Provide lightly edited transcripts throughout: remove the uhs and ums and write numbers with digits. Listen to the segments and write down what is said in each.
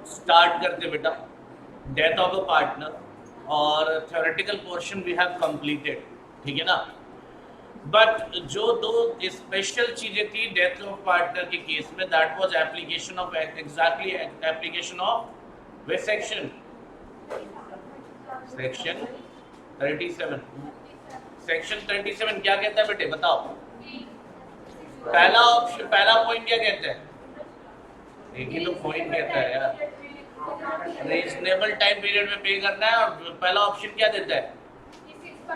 Start करते बेटा, death of a partner और theoretical portion we have completed, ठीक है ना। बट जो दो स्पेशल चीजें थी डेथ ऑफ पार्टनर के केस में, that was application of exactly application of वे सेक्शन, सेक्शन 37। सेक्शन 37 क्या कहता है बेटे बताओ? पहला ऑप्शन, पहला पॉइंट क्या कहता है? एक ही तो पॉइंट कहता है यार, रीजनेबल टाइम पीरियड में पे करना है। और पहला ऑप्शन क्या देता है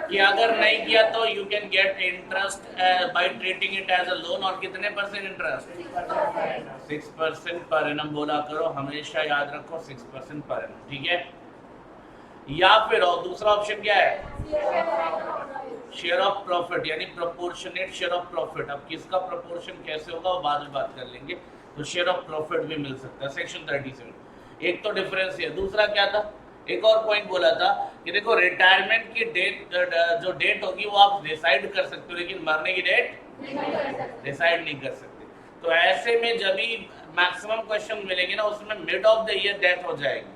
कि अगर नहीं किया तो you can get interest by treating it as a loan. और कितने परसेंट इंटरेस्ट? 6% पर एनम बोला करो, हमेशा याद रखो 6% पर एनम, ठीक है। या फिर और दूसरा ऑप्शन क्या है? शेयर ऑफ प्रॉफिट, यानी प्रोपोर्शनेट शेयर ऑफ प्रॉफिट। अब किसका प्रोपोर्शन कैसे होगा वो बाद में बात कर लेंगे। तो शेयर ऑफ प्रॉफिट भी मिल सकता है सेक्शन 37। एक तो डिफरेंस है, दूसरा क्या था? एक और पॉइंट बोला था कि देखो रिटायरमेंट की डेट, जो डेट होगी वो आप डिसाइड कर सकते हो, लेकिन मरने की डेट डिसाइड नहीं कर सकते। तो ऐसे में जब भी मैक्सिमम क्वेश्चन मिलेंगे ना, उसमें mid of the year death हो जाएगी,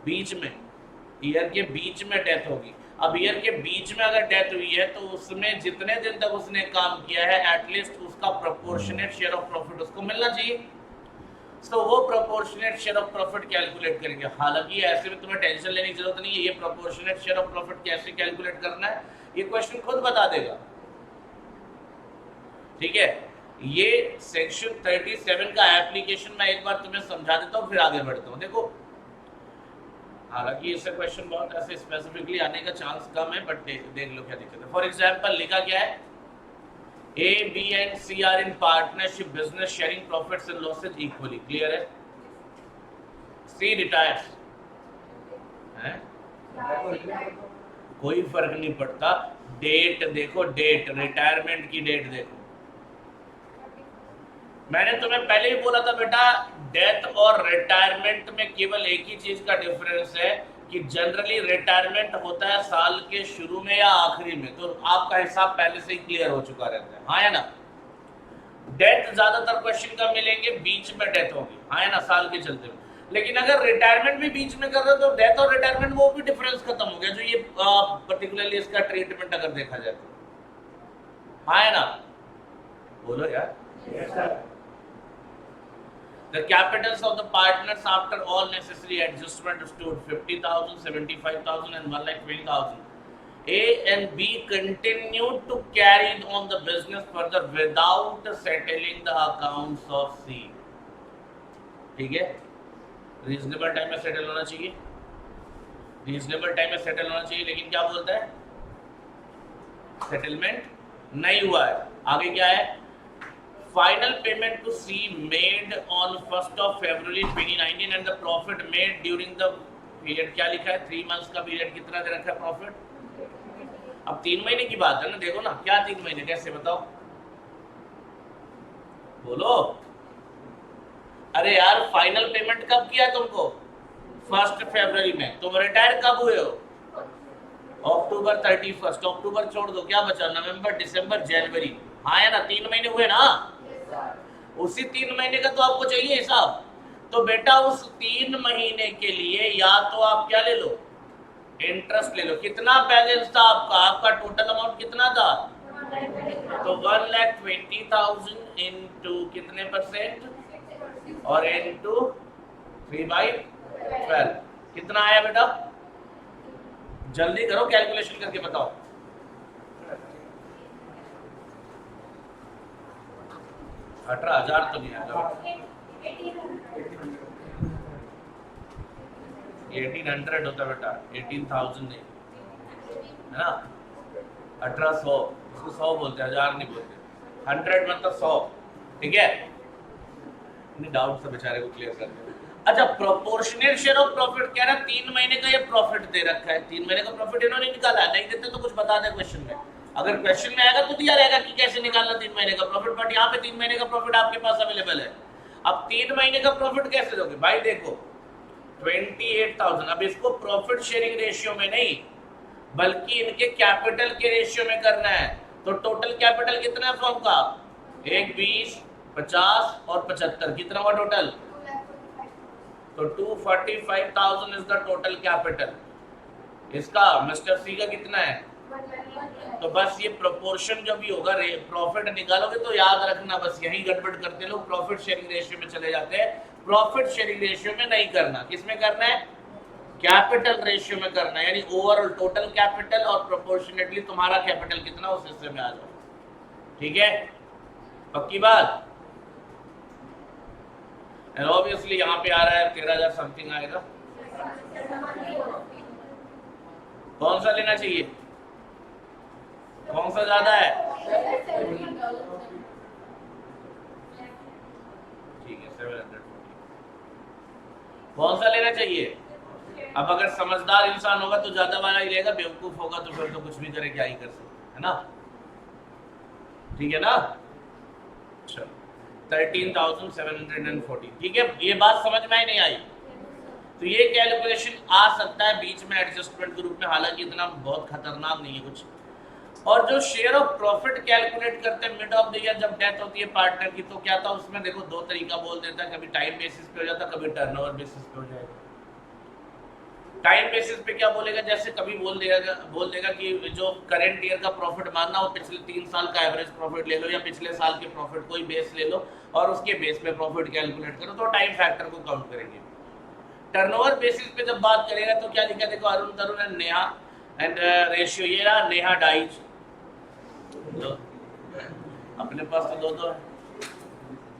बीच में, ईयर के बीच में डेथ होगी। अब ईयर के बीच में अगर डेथ हुई है तो उसमें जितने दिन तक उसने काम किया है एटलीस्ट उसका प्रोपोर्शनेट शेयर ऑफ प्रॉफिट उसको मिलना चाहिए। तो वो proportionate share of profit calculate करेंगे। हालांकि ऐसे में तुम्हें टेंशन लेने की जरूरत नहीं है, ये प्रोपोर्शनेट शेयर ऑफ प्रॉफिट कैसे कैलकुलेट करना है ये क्वेश्चन खुद बता देगा, ठीक है। ये सेक्शन 37 का एप्लीकेशन मैं एक बार तुम्हें समझा देता हूँ, फिर आगे बढ़ता हूँ। देखो हालांकि इससे क्वेश्चन बहुत ऐसे स्पेसिफिकली आने का चांस कम है, बट देख लो क्या दिक्कत है। फॉर एग्जांपल लिखा क्या है? A, B and C are in partnership business sharing profits and losses equally. Clear है? C retires, है? कोई फर्क नहीं पड़ता, डेट देखो, डेट रिटायरमेंट की डेट देखो। मैंने तुम्हें पहले ही बोला था बेटा, डेथ और रिटायरमेंट में केवल एक ही चीज का डिफरेंस है कि जनरली रिटायरमेंट होता है साल के शुरू में या आखिरी में, तो आपका हिसाब पहले से ही क्लियर हो चुका रहता है, हाँ या ना। डेथ ज्यादातर क्वेश्चन का मिलेंगे बीच में डेथ होगी, हाँ या ना, साल के चलते में। लेकिन अगर रिटायरमेंट भी बीच में कर रहे हो तो डेथ और रिटायरमेंट वो भी डिफरेंस खत्म हो गया, जो ये पर्टिकुलरली इसका ट्रीटमेंट अगर देखा जाए तो, हाँ या ना, बोलो यार। The capitals of the partners after all necessary adjustments stood 50,000, 75,000 and 1,20,000. A and B continued to carry on the business further without settling the accounts of C. ठीक है, रीजनेबल टाइम में सेटल होना चाहिए, रीजनेबल टाइम में settle होना चाहिए, लेकिन क्या बोलता है? सेटलमेंट नहीं हुआ है। आगे क्या है? Final payment to C made on 1st of February 2019 and the profit made during the period, क्या लिखा है? 3 months का पीरियड कितना दे रखा है प्रॉफिट? अब 3 महीने की बात है ना, देखो ना क्या 3 महीने, कैसे बताओ, बोलो। अरे यार फाइनल पेमेंट कब किया तुमको? 1st फरवरी में। तुम रिटायर कब हुए हो? अक्टूबर 31। अक्टूबर छोड़ दो, क्या बचा? नवंबर, दिसंबर, जनवरी, हाँ या ना, 3 महीने हुए ना। उसी 3 महीने का तो आपको चाहिए हिसाब। तो बेटा उस 3 महीने के लिए या तो आप क्या ले लो? इंटरेस्ट ले लो। कितना बैलेंस था आपका? आपका टोटल अमाउंट कितना था? तो 1,20,000 इंटू कितने परसेंट और इंटू 3/12 कितना आया बेटा? जल्दी करो, कैलकुलेशन करके बताओ। 18,000 तो नहीं आएगा, 1800 होता बेटा, 18,000 नहीं, है ना। 1800, उसको 100 बोलते हैं, 1000 नहीं बोलते। 100 मतलब 100, ठीक है। नहीं, डाउट से बेचारे को क्लियर कर दे। अच्छा, प्रोपोर्शनल शेयर ऑफ प्रॉफिट कह रहा है 3 महीने का ये प्रॉफिट दे रखा है, 3 महीने का प्रॉफिट इन्होंने निकाला है। नहीं देते तो कुछ बता दे क्वेश्चन में, अगर क्वेश्चन में आएगा तो दिया रहेगा कि कैसे निकालना 3 महीने का प्रॉफिट, बट यहाँ पे 3 महीने का प्रॉफिट आपके पास अवेलेबल है। अब 3 महीने का प्रॉफिट कैसे दोगे भाई? देखो 28,000, अब इसको प्रॉफिट शेयरिंग रेशियो में नहीं बल्कि इनके कैपिटल के रेशियो में करना है। तो टोटल कैपिटल कितना है फर्म का? 1, 20, 50 और 75, कितना हुआ टोटल? तो 245,000 इज द टोटल कैपिटल। इसका मिस्टर सी का कितना है? तो बस ये प्रोपोर्शन जो भी होगा प्रॉफिट निकालोगे तो याद रखना, बस यही गड़बड़ करते लोग, प्रॉफिट शेयरिंग रेशियो में चले जाते हैं। प्रॉफिट शेयरिंग रेशियो में नहीं करना, किसमें करना है? कैपिटल रेशियो में करना है, यानी ओवरऑल टोटल कैपिटल और प्रोपोर्शनेटली तुम्हारा कैपिटल कितना उस हिस्से में आ जाओ। ठीक है, पक्की बात। एंड ऑब्वियसली यहाँ पे आ रहा है 13,000 समथिंग आएगा। कौन सा लेना चाहिए? कौन सा ज्यादा है? ठीक है 740। कौन सा लेना चाहिए? अब अगर समझदार इंसान होगा तो ज्यादा वाला ही लेगा, बेवकूफ होगा तो फिर तो कुछ भी करे, क्या ही कर सकते है ना। ठीक है ना, चलो 13,740। ठीक है, ये बात समझ में आई नहीं आई? तो ये कैलकुलेशन आ सकता है बीच में एडजस्टमेंट ग्रुप में, हालांकि इतना बहुत खतरनाक नहीं है कुछ। और जो शेयर ऑफ प्रॉफिट कैलकुलेट करते हैं मिड ऑफ द ईयर जब डेथ होती है पार्टनर की, तो क्या था उसमें देखो दो तरीका बोल देता है, कभी टाइम बेसिस पे हो जाता, कभी टर्नओवर बेसिस पे हो जाएगा। टाइम बेसिस पे क्या बोलेगा, जैसे कभी बोल देगा कि जो करंट ईयर का प्रॉफिट मानना हो पिछले 3 साल का एवरेज प्रॉफिट ले लो या पिछले साल के प्रॉफिट कोई बेस ले लो और उसके बेस पे प्रॉफिट कैलकुलेट करो, तो टाइम फैक्टर को काउंट करेंगे। टर्नओवर बेसिस पे जब बात करेगा तो क्या लिखा देखो, अरुण तरुण एंड नेहा एंड रेशियो ये रहा, नेहा डाइज दो, अपने पास तो दो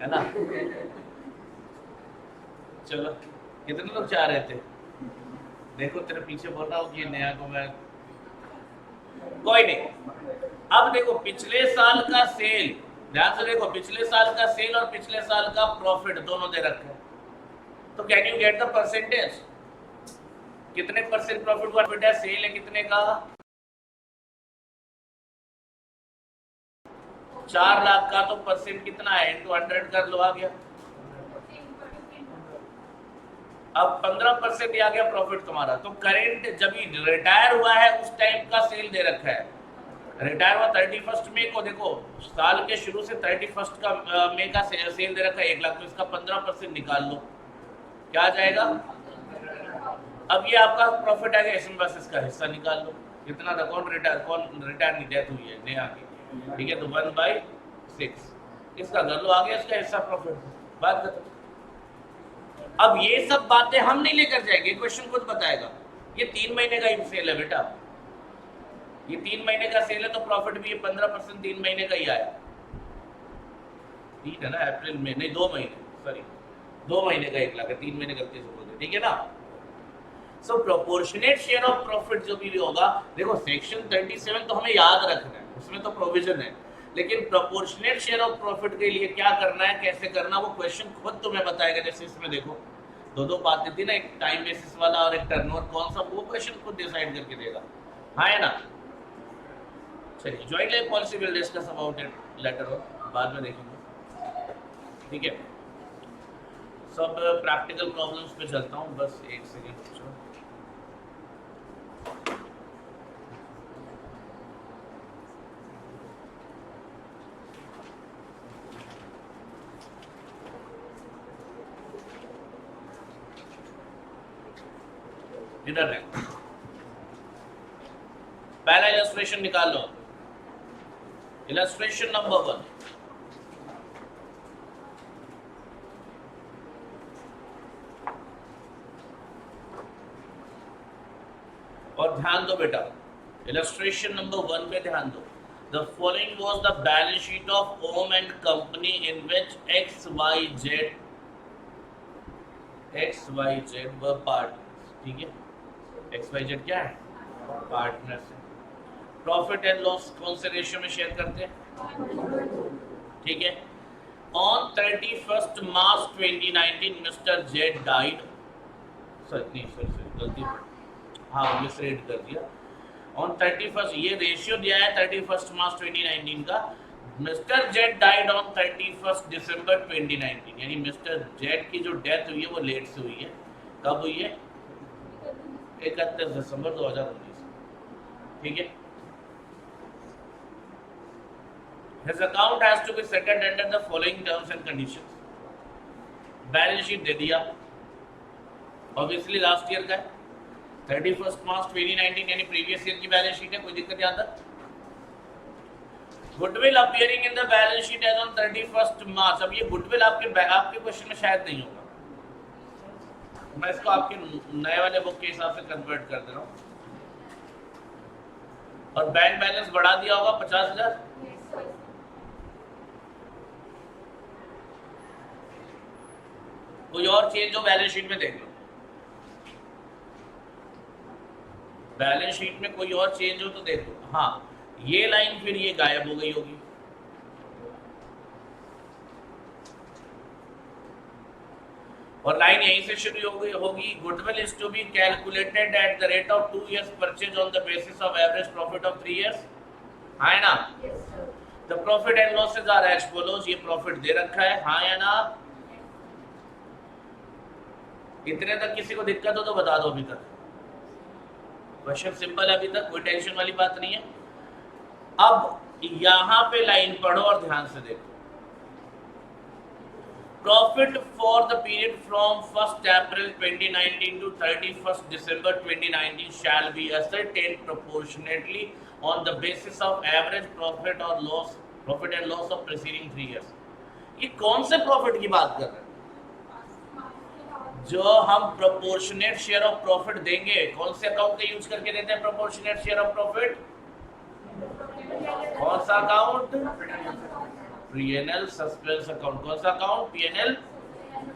है ना। चलो कितने लोग चाह रहे थे? देखो तेरे पीछे बोल रहा हूँ कि नया को मैं, कोई नहीं। अब देखो पिछले साल का सेल, ध्यान से देखो, पिछले साल का सेल और पिछले साल का प्रॉफिट दोनों दे रखे हैं, तो can you get the percentage? कितने परसेंट प्रॉफिट प्रॉफिट है, सेल है कितने का? 4 लाख का, तो परसेंट कितना है? इनटू 100 कर लो, आ गया। अब 15% आ गया प्रॉफिट तुम्हारा। तो करेंट जब रिटायर हुआ है उस टाइम का सेल दे रखा है, रिटायर हुआ 31 मई को, देखो साल के शुरू से 31 का मई का सेल दे रखा है 1 लाख, तो इसका 15% निकाल लो, क्या आ जाएगा? अब ये आपका प्रॉफिट आ गया, इसमें बस इसका हिस्सा निकाल लो, कितना था? कौन रिटायर नहीं, डेथ हुई है नया की, ठीक है, तो 1/6 इसका कर लो, आ गया इसका हिस्सा प्रॉफिट, बात खत्म। अब ये सब बातें हम नहीं लेकर जाएंगे, क्वेश्चन खुद बताएगा। ये 3 महीने का ही सेल है बेटा, ये 3 महीने का सेल है, तो प्रॉफिट भी ये 15% 3 महीने का ही आया, ठीक है ना। अप्रैल में नहीं, 2 महीने, सॉरी 2 महीने का 1 लाख है, 3 महीने गलती से बोल दे, ठीक है ना। सो प्रोपोर्शनेट शेयर ऑफ प्रॉफिट जो भी होगा, देखो सेक्शन 37 तो हमें याद रखना है, उसमें तो प्रोविजन है, लेकिन प्रोपोर्शनेट शेयर ऑफ प्रॉफिट के लिए क्या करना है, कैसे करना, वो क्वेश्चन खुद तुम्हें बताएगा। जैसे इसमें देखो दो बातें थी ना, एक टाइम बेसिस वाला और एक टर्नओवर, कौन सा, वो क्वेश्चन खुद डिसाइड करके देगा, हाँ है ना। चलिए, joint life policy will discuss about it later on, बाद में देखेंगे, ठीक है। सब प्रैक्टिकल प्रॉब्लम्स पे चलता हूँ, बस एक सेकेंड। इधर है, पहला इलस्ट्रेशन निकाल लो, इलस्ट्रेशन नंबर 1। और ध्यान दो बेटा, इलस्ट्रेशन नंबर 1 पे ध्यान दो। The following was the balance sheet of Om and Company in which XYZ were partners, ठीक है। XYZ क्या है? पार्टनर्स है। प्रॉफिट एंड लॉस कौन से रेशियो में शेयर करते हैं, ठीक है। ऑन 31 मार्च 2019 मिस्टर जेड डाइड, सॉरी गलती, हाँ मिसरीड कर दिया। ऑन 31, ये रेशियो दिया है 31 मार्च 2019 का। मिस्टर जेड डाइड ऑन 31 दिसंबर 2019, यानी मिस्टर जेड की जो डेथ हुई है वो लेट से हुई है। कब हुई है? 31 दिसंबर 2019, ठीक है। His account has to be settled under the following terms and conditions। Balance sheet दे दिया, ऑब्वियसली लास्ट ईयर का है, 31 मार्च 2019 यानी प्रीवियस ईयर की बैलेंस शीट है, कोई दिक्कत यहाँ तक? Goodwill appearing in the balance sheet as on 31 March. अब ये गुडविल आपके क्वेश्चन में शायद नहीं होगा, मैं इसको आपके नए वाले बुक के हिसाब से कन्वर्ट कर दे रहा हूँ। और बैंक बैलेंस बढ़ा दिया होगा 50,000। कोई और चेंज हो बैलेंस शीट में देख लो, बैलेंस शीट में कोई और चेंज हो तो देख लो। हाँ, ये लाइन फिर ये गायब हो गई होगी, और लाइन यहीं से शुरू हो गई होगी। Goodwill is to be calculated at the rate of 2 years purchase on the basis of average profit of 3 years, है ना? The profit and losses are as follows. ये प्रॉफिट दे रखा है, हाँ या ना? इतने तक किसी को दिक्कत हो तो बता दो। अभी तक क्वेश्चन सिंपल है, अभी तक कोई टेंशन वाली बात नहीं है। अब यहां पे लाइन पढ़ो और ध्यान से देखो। Profit for the period from 1st April 2019 to 31st December 2019 shall be ascertained proportionately on the basis of average profit and loss of preceding 3 years। ये कौन से प्रॉफिट की बात कर रहे हैं? जो हम प्रोपोर्शनेट शेयर ऑफ प्रॉफिट देंगे, कौन से अकाउंट का यूज करके देते हैं प्रोपोर्शनेट शेयर ऑफ प्रॉफिट? कौन सा अकाउंट? P&L suspense account. कौन सा अकाउंट? P&L।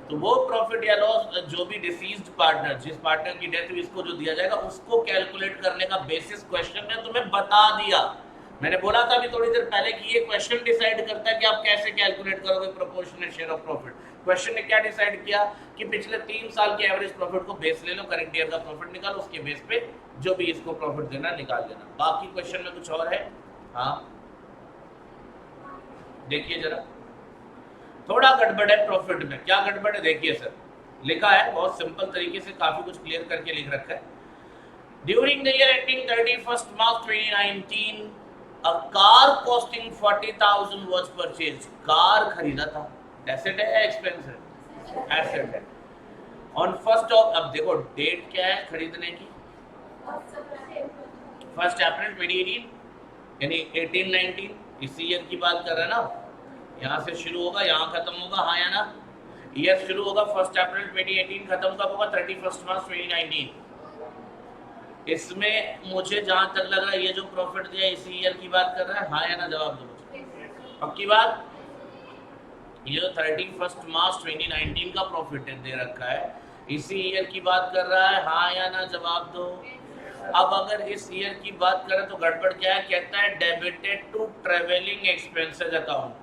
तो वो प्रॉफिट या लॉस जो भी डिसीज्ड पार्टनर, जिस पार्टनर की डेथ हुई, इसको जो दिया जाएगा उसको कैलकुलेट करने का बेसिस क्वेश्चन ने तुम्हें बता दिया। मैंने बोला था अभी थोड़ी देर पहले कि ये क्वेश्चन डिसाइड करता है कि आप कैसे कैलकुलेट करोगे proportionate share of profit. Question ने क्या डिसाइड किया कि पिछले 3 साल के एवरेज प्रॉफिट को बेस ले लो, करंट ईयर का प्रॉफिट निकालो, उसके बेस पे जो भी इसको प्रॉफिट देना निकाल देना। बाकी क्वेश्चन में कुछ और है? हाँ देखिए जरा, थोड़ा गड़बड़ है प्रॉफिट में। क्या गड़बड़ है देखिए सर, लिखा है बहुत सिंपल तरीके से, काफी कुछ क्लियर करके लिख रखा है। ड्यूरिंग द ईयर एंडिंग 31 मार्च 2019 a car costing 40,000 was purchased. Car खरीदा था, एसेट है या एक्सपेंस है? एसेट है। ऑन फर्स्ट ऑफ, अब देखो डेट क्या है खरीदने की? 1 अप्रैल 2018 यानी 18-19 इसी ईयर की बात कर रहे हैं ना। यहाँ से शुरू होगा, यहाँ खत्म होगा, हाँ या ना? ईयर शुरू होगा 1 अप्रैल 2018, खत्म कब होगा? 31 मार्च 2019। इसमें मुझे जहां तक लग रहा है ये जो प्रॉफिट दिया इसी ईयर की बात कर रहा है, हाँ या ना? जवाब दो मुझे, पक्की बात। ये 31 मार्च 2019 का प्रॉफिट दे रखा है, इसी ईयर की बात कर रहा है, हाँ या ना? जवाब दो। अब अगर इस ईयर की बात करें तो गड़बड़ क्या है? कहता है debited to travelling expenses account.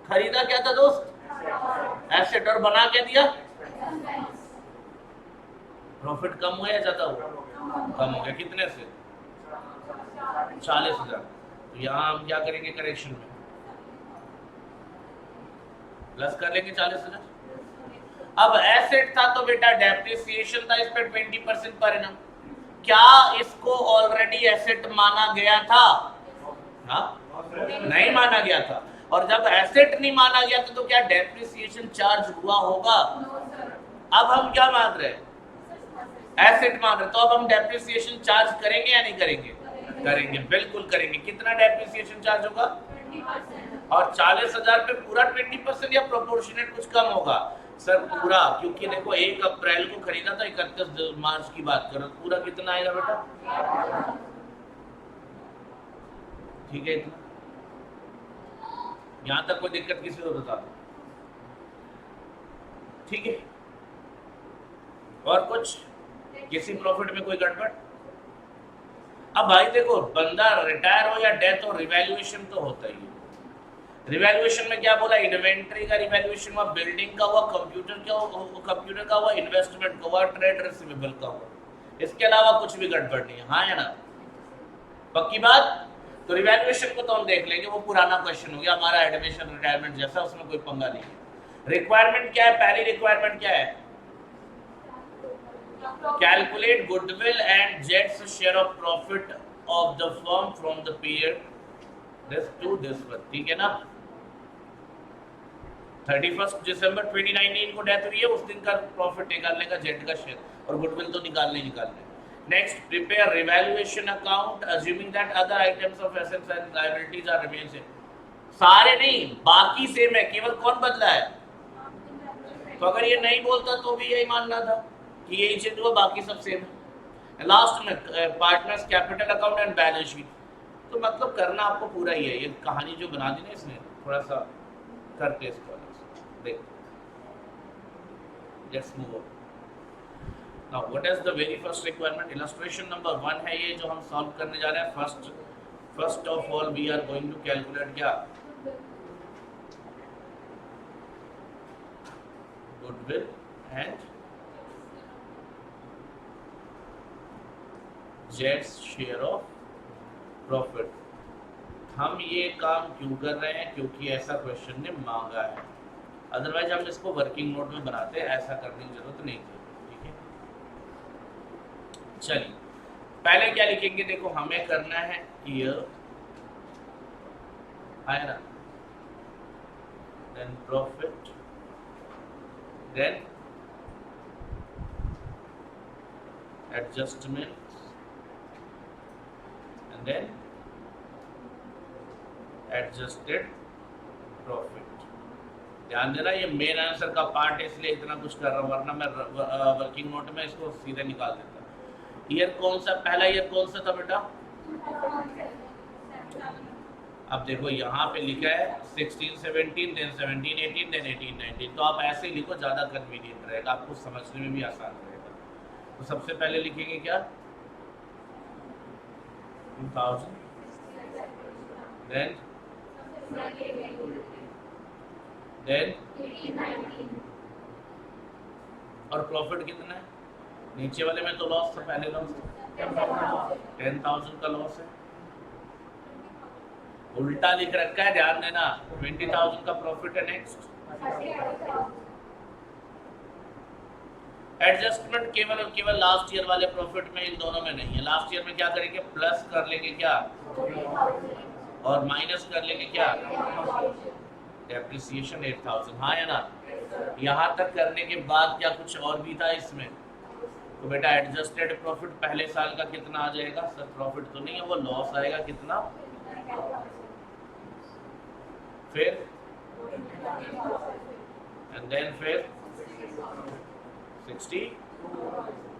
खरीदा क्या था दोस्त? एसेट। और बना क्या दिया? प्रॉफिट कम हुआ या ज्यादा हुआ? कम हो गया। कितने से? 40,000। तो यहाँ हम क्या करेंगे करेक्शन में? प्लस कर लेंगे 40,000। अब एसेट था तो बेटा डेप्रिसिएशन था इस पर 20% पर एनम। क्या इसको ऑलरेडी एसेट माना गया था? हाँ, नहीं माना गया था। और जब एसेट नहीं माना गया था तो क्या डेप्रिसिएशन चार्ज हुआ होगा? अब हम क्या मान रहे हैं? एसेट मान रहे, तो अब हम डेप्रिसिएशन चार्ज करेंगे या नहीं करेंगे? करेंगे, बिल्कुल करेंगे। कितना डेप्रिसिएशन चार्ज होगा? 20%। और 40,000 पे पूरा 20% या प्रोपोर्शनेट कुछ कम होगा? सर पूरा, क्योंकि देखो 1 अप्रैल को खरीदा था, 31 मार्च की बात करो, पूरा कितना आएगा बेटा? ठीक है, इतना। यहां तक कोई दिक्कत किसी को बता दो, ठीक है? और कुछ किसी प्रॉफिट में कोई गड़बड़? अब भाई देखो, बंदा रिटायर हो या डेथ हो, रिवैल्यूएशन तो होता ही है। रिवैल्यूएशन में क्या बोला? इन्वेंट्री का रिवैल्यूएशन हुआ, बिल्डिंग का हुआ, कंप्यूटर का हुआ, इन्वेस्टमेंट का हुआ, ट्रेड रिसीवेबल का हुआ। इसके अलावा कुछ भी गड़बड़ नहीं है, हाँ या ना? पक्की बात। तो रिवैल्यूएशन को तो हम देख लेंगे, वो पुराना क्वेश्चन हो गया हमारा, एडमिशन रिटायरमेंट जैसा, उसमें कोई पंगा नहीं है। रिक्वायरमेंट क्या है? पहली रिक्वायरमेंट क्या है? कैलकुलेट गुडविल एंड जेट्स share of profit of the firm from the period this to this one. ठीक है ना? 31 दिसंबर 2019 को डेथ हुई है, उस दिन का प्रॉफिट निकालने का जेड का शेयर, और गुडविल तो निकालने। Next, prepare revaluation account assuming that other items of assets and liabilities are remain same. सारे नहीं, बाकी सेम है, केवल कौन बदला है? तो अगर ये नहीं बोलता तो भी यही मानना था कि यही चेंज हुआ, बाकी सब सेम है। लास्ट में partners capital account and balance sheet. तो मतलब करना आपको पूरा ही है, ये कहानी जो बना दी ना इसने, थोड़ा सा करके इसको देख। Let's move on. Now what is the very first requirement? Illustration number 1 है ये जो हम सॉल्व करने जा रहे हैं। First of all we are going to calculate क्या? गुडविल एंड जेड्स शेयर ऑफ प्रॉफिट। हम ये काम क्यों कर रहे हैं? क्योंकि ऐसा क्वेश्चन ने मांगा है, अदरवाइज हम इसको वर्किंग नोट में बनाते, ऐसा करने की जरूरत नहीं थी। ठीक है, चलिए पहले क्या लिखेंगे? देखो हमें करना है ईयर, है ना, then profit, then adjustment, and then adjusted profit. ध्यान देना, ये मेन आंसर का पार्ट है, इसलिए इतना कुछ कर रहा हूँ, वरना मैं वर्किंग नोट में इसको सीधे निकाल देता। ईयर कौन सा, पहला ईयर कौन सा था बेटा? अब देखो यहाँ पे लिखा है 16-17, देन 17-18, देन 18-19। तो आप ऐसे ही लिखो, ज़्यादा कन्वीनियंट रहेगा, आपको समझने में भी आसान रहेगा। तो सबसे पहले लिखेंगे क्या? 2000, देन 18-19, और प्रॉफिट कितना है? नीचे वाले में तो लॉस था, पहले लॉस था 10,000 का लॉस है। उल्टा लिख रखा है, ध्यान देना, 20,000 का प्रॉफिट है। नेक्स्ट एडजस्टमेंट केवल और केवल लास्ट ईयर वाले प्रॉफिट में, इन दोनों में नहीं है। लास्ट ईयर में क्या करेंगे? प्लस कर लेंगे क्या, और माइनस कर लेंगे क्या, डेप्रिसिएशन 8,000। हाँ या ना? यहाँ तक करने के बाद क्या कुछ और भी था इसमें? तो बेटा एडजस्टेड प्रॉफिट पहले साल का कितना आ जाएगा? सर प्रॉफिट तो नहीं है, वो लॉस आएगा, कितना? फिर एंड देन फिर 60,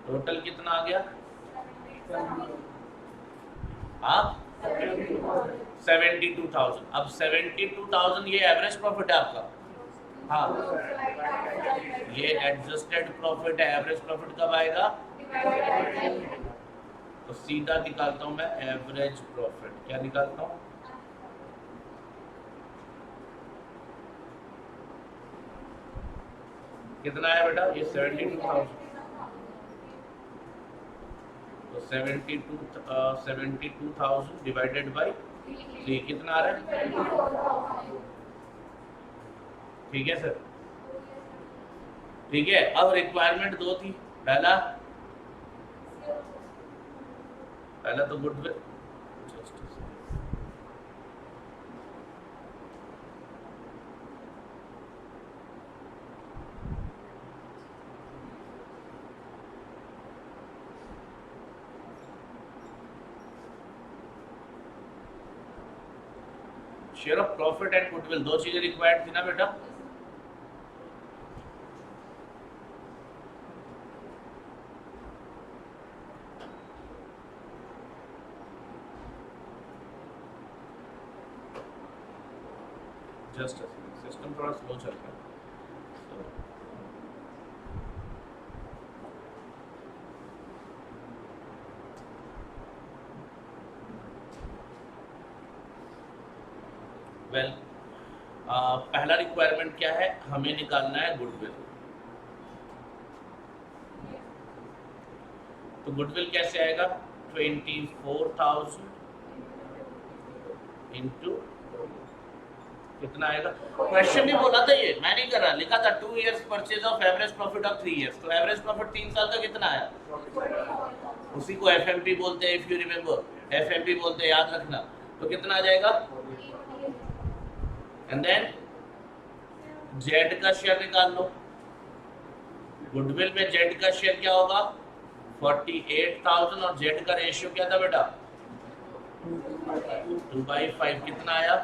टोटल कितना आ गया? हाँ 72,000। अब 72,000 ये एवरेज प्रॉफिट है आपका। हाँ, ये एडजस्टेड प्रॉफिट है, एवरेज प्रॉफिट कब आएगा? तो सीधा निकालता हूं मैं एवरेज प्रॉफिट। क्या निकालता हूं? कितना है बेटा? ये 72,000। तो 72,000 डिवाइडेड बाई 3 कितना आ रहा है? ठीक है सर, ठीक है। अब रिक्वायरमेंट 2 थी। पहला तो goodwill, share of profit and goodwill, 2 चीजें रिक्वायर्ड थी ना बेटा? जस्ट सिस्टम थोड़ा स्लो चल रहा है। वेल, पहला रिक्वायरमेंट क्या है? हमें निकालना है गुडविल। तो गुडविल कैसे आएगा? 24,000 इंटू कितना आएगा? क्वेश्चन भी बोला था ये, मैं नहीं कर रहा, लिखा था 2 years purchase of average profit of 3 years। तो एवरेज प्रॉफिट 3 साल का कितना आया? उसी को एफएमपी बोलते हैं, इफ यू रिमेंबर, एफएमपी बोलते हैं, याद रखना। तो कितना आ जाएगा? एंड देन जेड का शेयर निकाल लो। गुडविल में जेड का शेयर क्या होगा 48,000 और जेड का रेशियो क्या था बेटा 2/5 कितना आया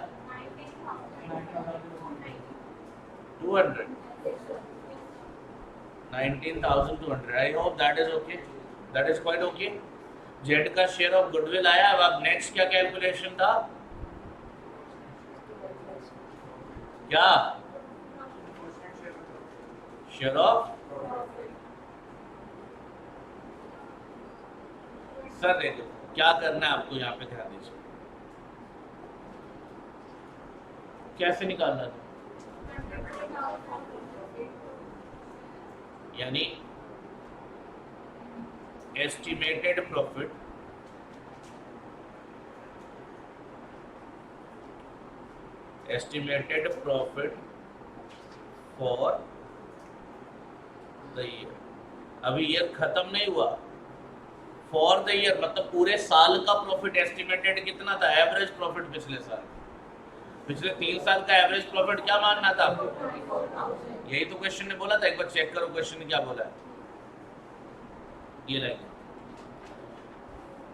200 19,200 आई hope that is okay that is quite okay Z का शेयर ऑफ गुडविल आया। अब नेक्स्ट क्या कैलकुलेशन था क्या शेयर ऑफ सर देखो क्या करना है आपको यहाँ पे ध्यान दीजिए कैसे निकालना था यानी estimated profit for the year. अभी ईयर खत्म नहीं हुआ फॉर द ईयर मतलब पूरे साल का प्रॉफिट एस्टिमेटेड कितना था एवरेज प्रॉफिट पिछले साल पिछले 3 साल का एवरेज प्रॉफिट क्या मानना था आपको यही तो क्वेश्चन ने बोला था एक बार चेक करो क्वेश्चन ने क्या बोला है ये line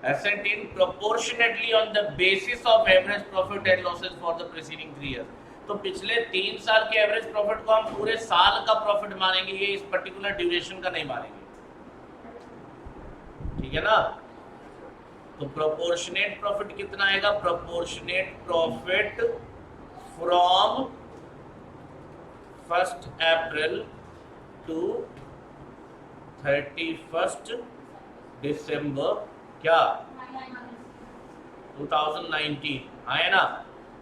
ascertain proportionately on the basis of average profit and losses for the preceding 3 years तो पिछले 3 साल के एवरेज प्रॉफिट को हम पूरे साल का प्रॉफिट मानेंगे ये इस पर्टिकुलर ड्यूरेशन का नहीं मानेंगे ठीक है ना तो प्रोपोर्शनेट प्रॉफिट कितना आएगा proportionate profit from 1st April to 31st December क्या 2019 आया ना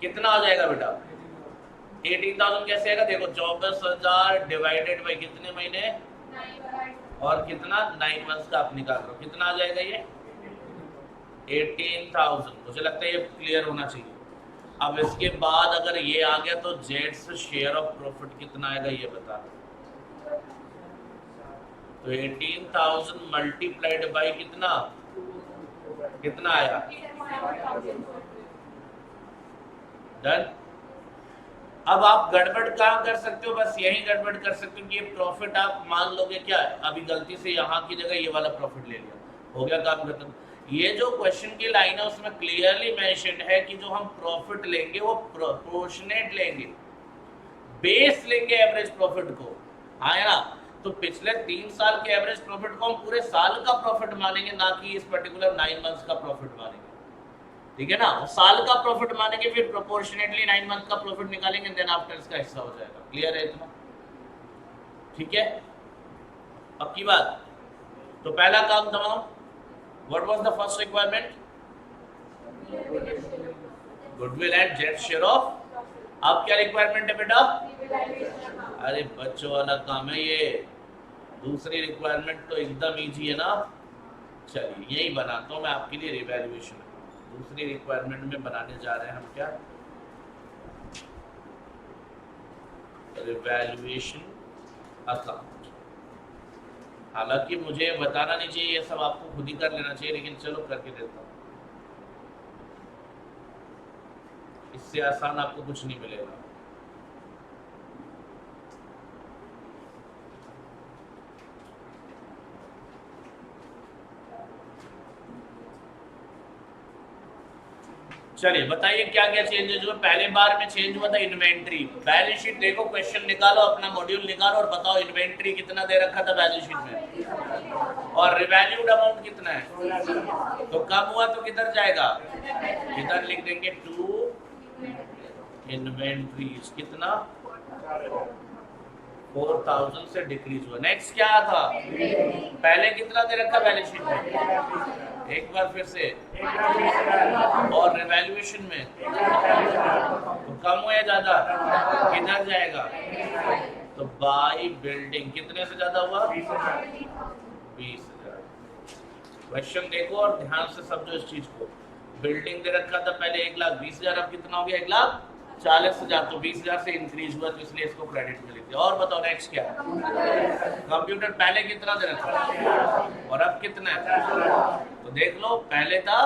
कितना आ जाएगा बेटा 18,000 कैसे आएगा देखो 24,000 डिवाइडेड बाई कितने महीने और कितना 9 मंथ्स का आप निकाल रहे हो कितना आ जाएगा ये 18,000 मुझे लगता है ये क्लियर होना चाहिए। अब इसके बाद अगर ये आ गया तो जेड्स शेयर ऑफ प्रॉफिट कितना आएगा ये बता तो 18,000 मल्टीप्लाइड बाई कितना कितना आया डन। अब आप गड़बड़ कहाँ कर सकते हो बस यही गड़बड़ कर सकते हो कि ये प्रॉफिट आप मान लोगे क्या है अभी गलती से यहाँ की जगह ये वाला प्रॉफिट ले लिया हो गया काम खत्म। ये जो क्वेश्चन की लाइन है उसमें क्लियरली मेंशन्ड है कि जो हम प्रॉफिट लेंगे वो प्रोपोर्शनेट लेंगे बेस लेंगे एवरेज प्रॉफिट को आया ना तो पिछले 3 साल के एवरेज प्रॉफिट को हम पूरे साल का प्रॉफिट मानेंगे ना कि इस पर्टिकुलर 9 मंथ्स का प्रॉफिट मानेंगे ठीक है ना साल का प्रॉफिट मानेंगे फिर प्रोपोर्शनेटली 9 मंथ का प्रॉफिट निकालेंगे देन आफ्टर इसका हिस्सा हो जाएगा क्लियर है इतना ठीक है पक्की बात। तो पहला काम तमाम what was the first requirement goodwill and Z share of अब क्या रिक्वायरमेंट है बेटा अरे बच्चों वाला काम है ये दूसरी रिक्वायरमेंट तो एकदम इजी है ना चलिए यही बनाता हूँ मैं आपके लिए रिवैल्यूएशन दूसरी रिक्वायरमेंट में बनाने जा रहे हैं हम क्या रिवैल्यूएशन अकाउंट। हालांकि मुझे बताना नहीं चाहिए ये सब आपको खुद ही कर लेना चाहिए लेकिन चलो करके देता हूँ इससे आसान आपको कुछ नहीं मिलेगा। चलिए बताइए क्या क्या चेंजेस हुए पहले बार में चेंज हुआ था इन्वेंट्री बैलेंस शीट देखो क्वेश्चन निकालो अपना मॉड्यूल निकालो और बताओ इन्वेंट्री कितना दे रखा था बैलेंस शीट में और रिवैल्यूड अमाउंट कितना है तो कम हुआ तो किधर जाएगा इधर लिख देंगे टू इन्वेंट्रीज कितना 4,000 से डिक्रीज हुआ। नेक्स्ट क्या था पहले कितना दे रखा बैलेंस शीट में एक बार फिर से और रिवैल्यूएशन में तो कम हुआ या ज्यादा किधर जाएगा तो बाई बिल्डिंग कितने से ज्यादा हुआ 20,000। क्वेश्चन देखो और ध्यान से समझो इस चीज को बिल्डिंग दे रखा था पहले 1,20,000 अब कितना हो गया 1,40,000 तो 20,000 से इंक्रीज हुआ तो इसलिए इसको क्रेडिट में लिख दिया। और बताओ नेक्स्ट क्या कंप्यूटर पहले कितना दे रखा और अब कितना है तो देख लो पहले था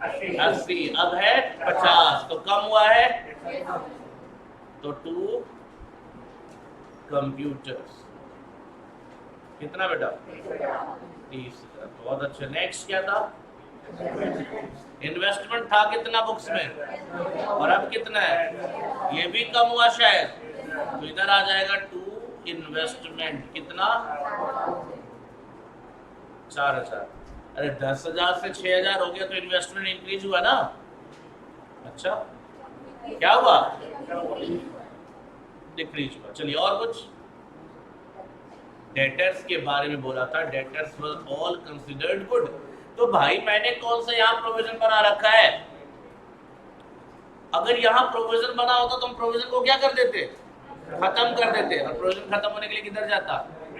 80 अब है 50 तो कम हुआ है तो 2 कंप्यूटर्स। कितना बेटा? 30,000। बहुत अच्छा। नेक्स्ट क्या था? इन्वेस्टमेंट था कितना बुक्स में, और अब कितना है? ये भी कम हुआ शायद, तो इधर आ जाएगा टू इन्वेस्टमेंट। कितना? 4,000। अरे 10,000 से 6,000 हो गया तो इन्वेस्टमेंट इंक्रीज हुआ ना। अच्छा, क्या हुआ? डिक्रीज हुआ। चलिए और कुछ। डेटर्स के बारे में बोला था, debtors were all considered good. तो भाई मैंने कौन सा यहाँ प्रोविजन बना रखा है? अगर यहाँ प्रोविजन बना होता तो हम प्रोविजन को क्या कर देते? खत्म कर देते। और प्रोविजन खत्म होने के लिए किधर जाता?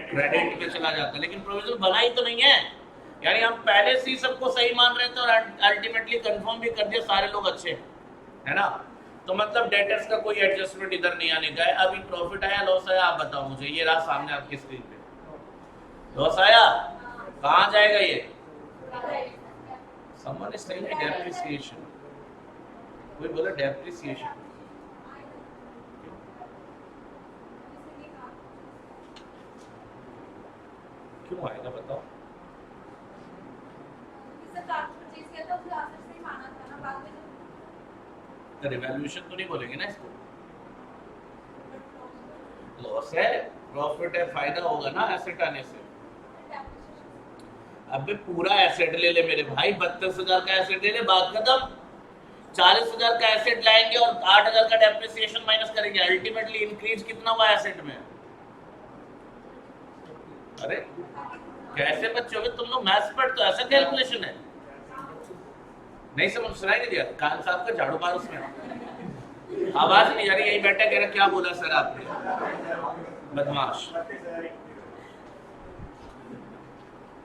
क्रेडिट पे चला जाता। लेकिन प्रोविजन बना ही तो नहीं है, यानी हम पहले से ही सबको सही मान रहे थे और अल्टीमेटली कंफर्म भी कर दिया सारे लोग अच्छे, है ना। तो मतलब डेटर्स का कोई एडजस्टमेंट इधर नहीं आने का है। अभी प्रॉफिट आया लॉस आया आप बताओ मुझे। ये रहा सामने आपकी स्क्रीन पे, लॉस आया, कहाँ जाएगा ये? Someone is saying depreciation. कोई बोला depreciation। क्यों आएगा बताओ? रिवैल्यूएशन तो नहीं बोलेंगे ना इसको। लॉस है, प्रॉफिट है, फायदा होगा ना एसेट आने से। अबे पूरा एसेट ले ले मेरे भाई, 32,000 का एसेट ले ले, बात खत्म। 40,000 का एसेट लाएंगे और 8,000 का डेप्रिसिएशन माइनस करेंगे, अल्टीमेटली इंक्रीज कितना हुआ एसेट में? अरे कैसे बच्चे हो तुम लोग, मैथ्स पढ़ते हो, ऐसा कैलकुलेशन है? नहीं समझ, सुनाई नहीं दिया? कान साहब का झाड़ू मार उसमें, आवाज नहीं आ रही, यही बैठा कह रहा क्या बोला सर आपने, बदमाश।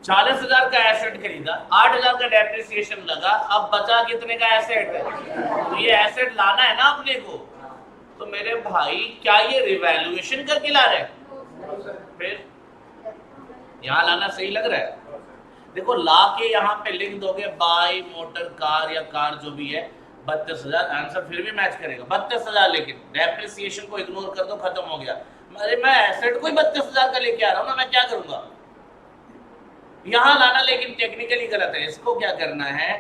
40,000 का एसेट खरीदा, 8,000 का डेप्रिसिएशन लगा, अब बचा कितने का एसेट है? तो ये एसेट लाना है ना अपने को। तो मेरे भाई क्या ये रिवैल्यूएशन करके ला रहे? फिर यहाँ लाना सही लग रहा है? देखो ला के यहाँ पे लिख दोगे बाय मोटर कार या कार जो भी है 32,000, आंसर फिर भी मैच करेगा 32,000, लेकिन डेप्रिसिएशन को इग्नोर कर दो, खत्म हो गया। अरे मैं एसेट को ही 32,000 का लेके आ रहा हूँ ना, मैं क्या करूंगा? यहां लाना लेकिन टेक्निकली गलत है। इसको क्या करना है,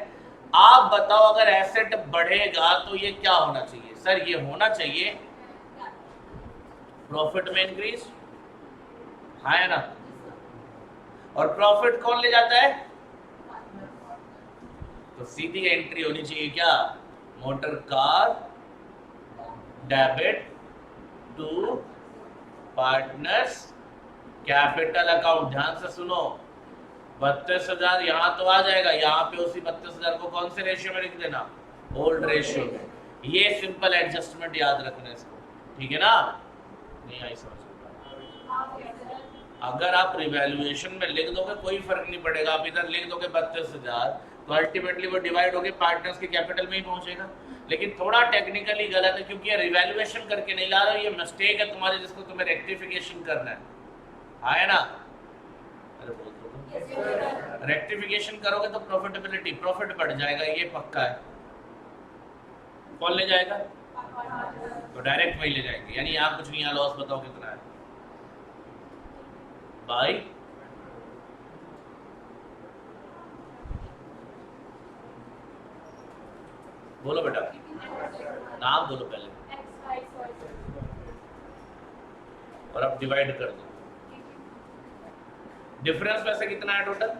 आप बताओ अगर एसेट बढ़ेगा तो ये क्या होना चाहिए? सर ये होना चाहिए प्रॉफिट में इंक्रीज, है ना। और प्रॉफिट कौन ले जाता है? तो सीधी एंट्री होनी चाहिए क्या? Motor car debit to partners capital account. ध्यान से सुनो, 32,000 यहाँ तो आ जाएगा, यहाँ पे उसी 32,000 को कौन से रेशियो में लिख देना? ओल्ड रेशियो में। ये सिंपल एडजस्टमेंट याद रखना इसको, ठीक है ना। नहीं आई समझ? अगर आप रिवैल्यूएशन में लिख दोगे कोई फर्क नहीं पड़ेगा, आप इधर लिख दोगे 32,000 तो अल्टीमेटली वो डिवाइड होके पार्टनर्स के कैपिटल में ही पहुंचेगा। लेकिन थोड़ा टेक्निकली गलत है क्योंकि ये रिवैल्यूएशन करके नहीं ला रहा, ये मिस्टेक है तुम्हारे जिसको तुम्हें रेक्टिफिकेशन करना है ना। अरे बोल दो, रेक्टिफिकेशन करोगे तो प्रॉफिटेबिलिटी, प्रॉफिट बढ़ जाएगा, ये पक्का है। कौन ले जाएगा? तो डायरेक्ट वही ले जाएंगे, यानी यहाँ कुछ नहीं, यहाँ लॉस बताओ कितना है भाई? बोलो बेटा, नाम बोलो पहले, और अब डिवाइड कर दो। डिफरेंस वैसे कितना है टोटल?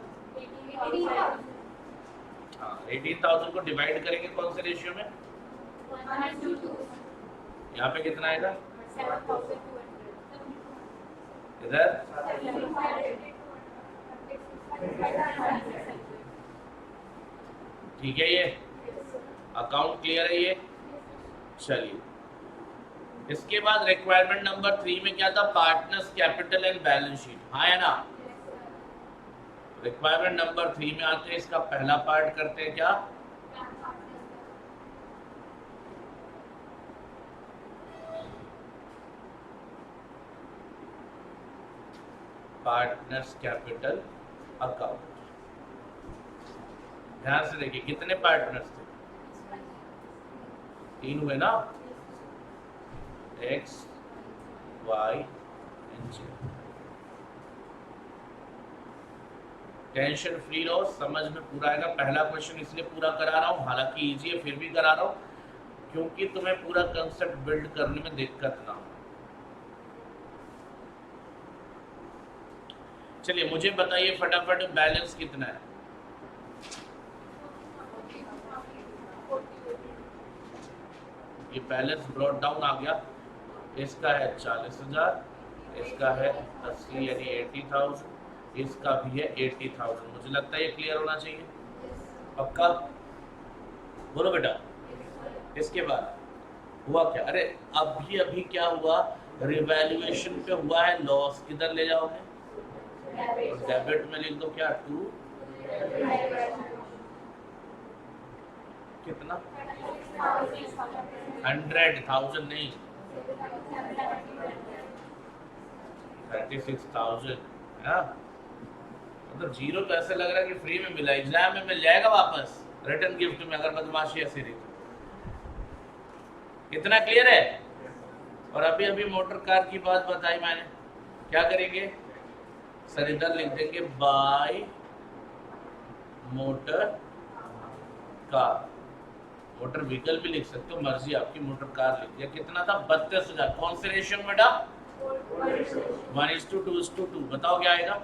18,000 को डिवाइड करेंगे कौन से रेशियो में? 1:2। यहाँ पे कितना आएगा? इधर ठीक है, ये अकाउंट क्लियर है ये। चलिए इसके बाद रिक्वायरमेंट नंबर 3 में क्या था? Partners capital and balance sheet, हाँ है ना। रिक्वायरमेंट नंबर 3 में आते हैं, इसका पहला पार्ट करते हैं क्या? Partners capital account. ध्यान से देखिए कितने पार्टनर्स थे? 3 हुए ना, एक्स वाई नीचे। टेंशन फ्री रहो, समझ में पूरा आएगा। पहला क्वेश्चन इसलिए पूरा करा रहा हूँ, हालांकि इजी है फिर भी करा रहा हूँ क्योंकि तुम्हें पूरा कंसेप्ट बिल्ड करने में दिक्कत ना हो। चलिए मुझे बताइए फटाफट बैलेंस कितना है। ये बैलेंस ब्रॉट डाउन आ गया, इसका है 40,000, इसका है 80 यानी 80,000, इसका भी है 80,000। मुझे लगता है ये क्लियर होना चाहिए, पक्का बोलो बेटा। इसके बाद हुआ क्या, अरे अभी अभी क्या हुआ, रिवैल्यूएशन पे हुआ है लॉस, किधर ले जाओगे, डेबिट में लिख दो क्या, 2 कितना 100,000 नहीं 36,000 है। मतलब जीरो तो ऐसा लग रहा है कि फ्री में मिला, एग्जाम में मिल जाएगा वापस रिटर्न गिफ्ट में अगर बदमाशी ऐसी रही। इतना क्लियर है। और अभी अभी मोटर कार की बात बताई मैंने, क्या करेंगे सर, इधर लिख देंगे by motor car, motor vehicle भी लिख सकते हो, मर्जी आपकी, मोटर कार लिख दिया। कितना था 32,000। कौन से रेशियो में बेटा, 1:2:2। बताओ क्या आएगा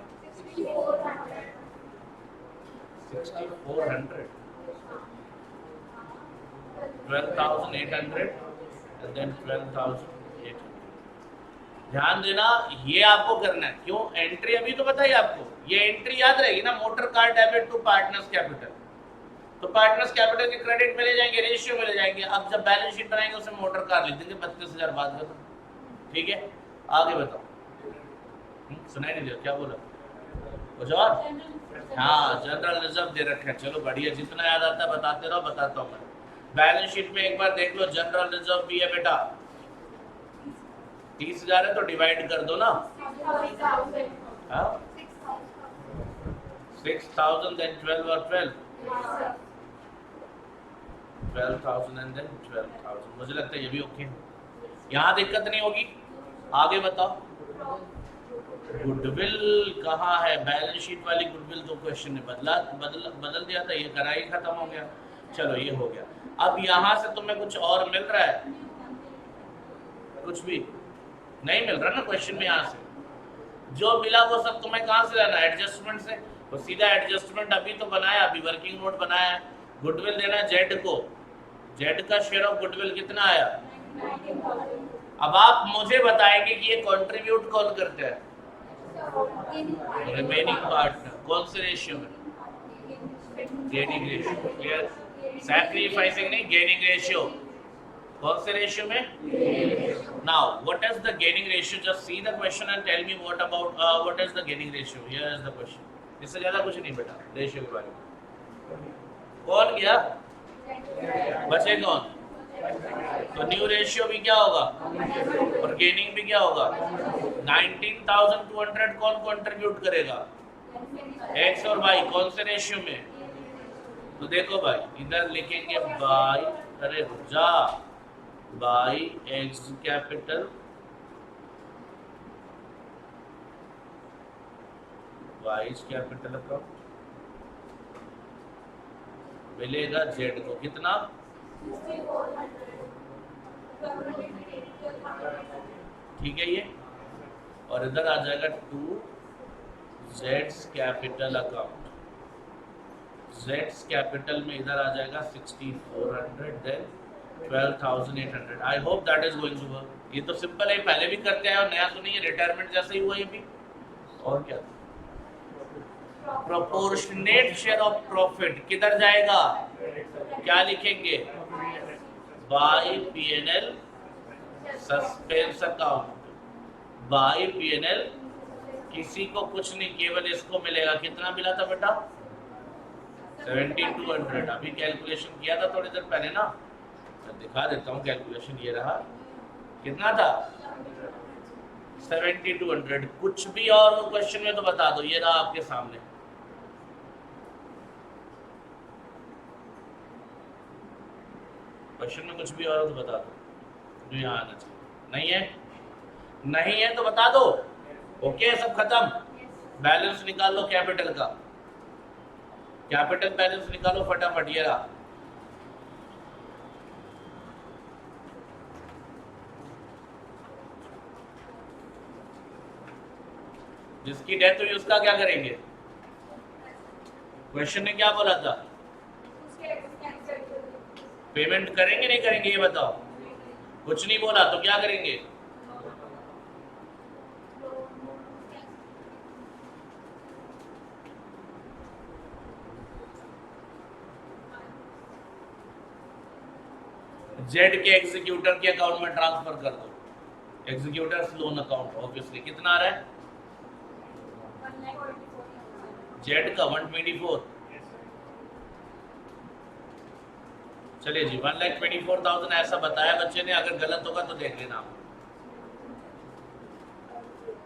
6,400, 12,800 and then 12,800। ध्यान देना ये आपको करना है, क्यों एंट्री अभी तो बताइए आपको, ये एंट्री याद रहेगी ना, motor car debit to partners capital, तो पार्टनर्स कैपिटल के क्रेडिट में ले जाएंगे, रेशियो में ले जाएंगे। अब जब बैलेंस शीट बनाएंगे उसमें मोटर कार लिख देंगे 32,000 बाद में। ठीक है आगे बताओ, सुनाई नहीं दिया क्या बोला कुछ और। हाँ जनरल रिजर्व दे रखे हैं, चलो बढ़िया, जितना याद आता है बताते रहो, बताता हूँ मैं। बैलेंस शीट में एक बार देख लो, जनरल रिजर्व भी है बेटा, 30,000 है तो डिवाइड कर दो ना, 6,000 then 12 और 12, 12,000 and then 12,000। मुझे लगता है ये भी ओके है, यहाँ दिक्कत नहीं होगी। आगे बताओ गुडविल कहाँ है, बैलेंस शीट वाली गुडविल तो क्वेश्चन ने बदल दिया था, ये करा ही खत्म हो गया। चलो ये हो गया। अब यहाँ से तुम्हें कुछ और मिल रहा है, कुछ भी नहीं मिल रहा ना क्वेश्चन में। यहाँ से जो मिला वो सब तुम्हें कहाँ से लाना, एडजस्टमेंट से, तो सीधा एडजस्टमेंट अभी तो बनाया, अभी वर्किंग नोट बनाया है। गुडविल देना जेड को, जेड का शेयर ऑफ गुडविल कितना आया। अब आप मुझे बताएंगे कि ये कंट्रीब्यूट कौन करते हैं, रिमेनिंग पार्टनर, कौन से रेशियो में, गेनिंग रेशियो। क्लियर, सैक्रिफाइसिंग नहीं, गेनिंग रेशियो। कौन से रेशियो में। Now what is the gaining ratio, just see the question and tell me what about what is the gaining ratio. Here is the question, इससे ज्यादा कुछ नहीं बेटा ratio के बारे में। कौन गया, बचे कौन, तो न्यू रेशियो भी क्या होगा और गेनिंग भी क्या होगा। 19,200 कौन कंट्रीब्यूट करेगा, एक्स और वाई, कौन से रेशियो में। तो देखो भाई इधर लिखेंगे बाई, अरे जा, by x capital wise capital account मिलेगा जेड को कितना, ठीक है ये, और इधर आ जाएगा 2 जेड्स कैपिटल अकाउंट, जेड्स कैपिटल में इधर आ जाएगा 6,400 then 12,800। I hope that is going to work. ये तो सिंपल है, पहले भी करते हैं और नया तो नहीं है, रिटायरमेंट जैसा ही हुआ ये भी। और क्या, प्रोपोर्शनेट शेयर ऑफ प्रॉफिट किधर जाएगा, क्या लिखेंगे, by PNL suspense account, by PNL, किसी को कुछ नहीं, केवल इसको मिलेगा। कितना मिला था बेटा 7,200। अभी कैलकुलेशन किया था थोड़ी देर पहले ना, मैं दिखा देता हूँ कैलकुलेशन, ये रहा, कितना था 7,200। कुछ भी और क्वेश्चन में तो बता दो, ये रहा आपके सामने। क्वेश्चन में कुछ भी और तो बता दो जो यहाँ आना चाहिए। नहीं है, नहीं है तो बता दो, ओके सब खत्म। बैलेंस निकाल लो कैपिटल का, कैपिटल बैलेंस निकालो फटाफट। ये रहा, जिसकी डेथ हुई उसका क्या करेंगे? क्वेश्चन ने क्या बोला था? पेमेंट करेंगे नहीं करेंगे ये बताओ। कुछ नहीं बोला तो क्या करेंगे? जेड के एग्जीक्यूटर के अकाउंट में ट्रांसफर कर दो। एग्जीक्यूटर्स लोन अकाउंट ऑब्वियसली कितना आ रहा है? जेड का 124। चलिए जी 1,24,000 ऐसा बताया बच्चे ने, अगर गलत होगा तो देख लेना।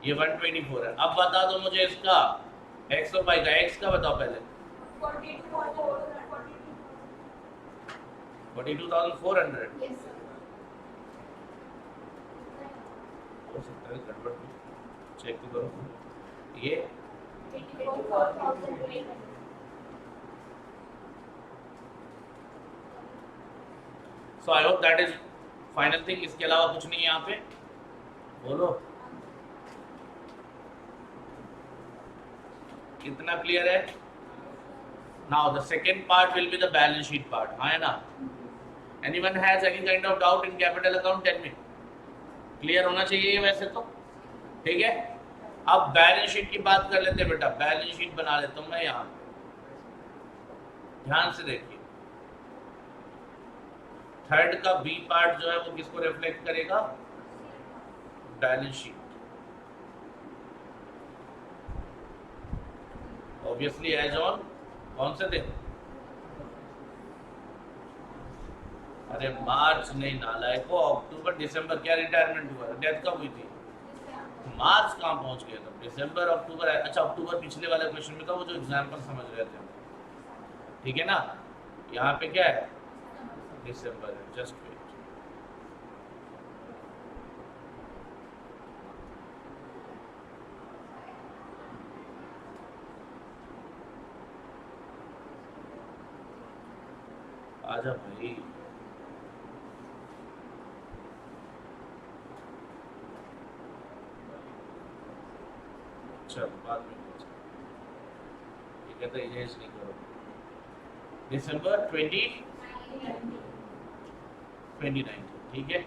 ये 124 है। अब बता दो मुझे इसका एक्स और वाई का। एक्स का बताओ पहले। 42,400। हो सकता है गड़बड़, चेक तो करो। ये so I hope that is final thing. इसके अलावा कुछ नहीं है यहाँ पे, बोलो कितना क्लियर है? Now the second part will be the balance sheet part, हाँ है ना? Anyone has any kind of doubt in capital account? Tell me. Clear होना चाहिए वैसे तो, ठीक है। अब बैलेंस शीट की बात कर लेते हैं बेटा। बैलेंस शीट बना लेता हूं मैं यहाँ, ध्यान से देखिए। थर्ड का बी पार्ट जो है वो किसको रिफ्लेक्ट करेगा? Balance sheet. Obviously as on कौन से दिन? अरे मार्च नहीं नालायको, अक्टूबर दिसंबर। क्या रिटायरमेंट हुआ? डेथ कब हुई थी? मार्च कहाँ पहुंच गया था? दिसंबर अक्टूबर। अच्छा अक्टूबर पिछले वाले क्वेश्चन में था, वो जो एग्जाम्पल समझ रहे थे, ठीक है ना? यहाँ पे क्या है? दिसंबर है। Just wait. आजा भाई। चल बाद में ये कहता है इरेज नहीं करो। दिसंबर 2019, ठीक है।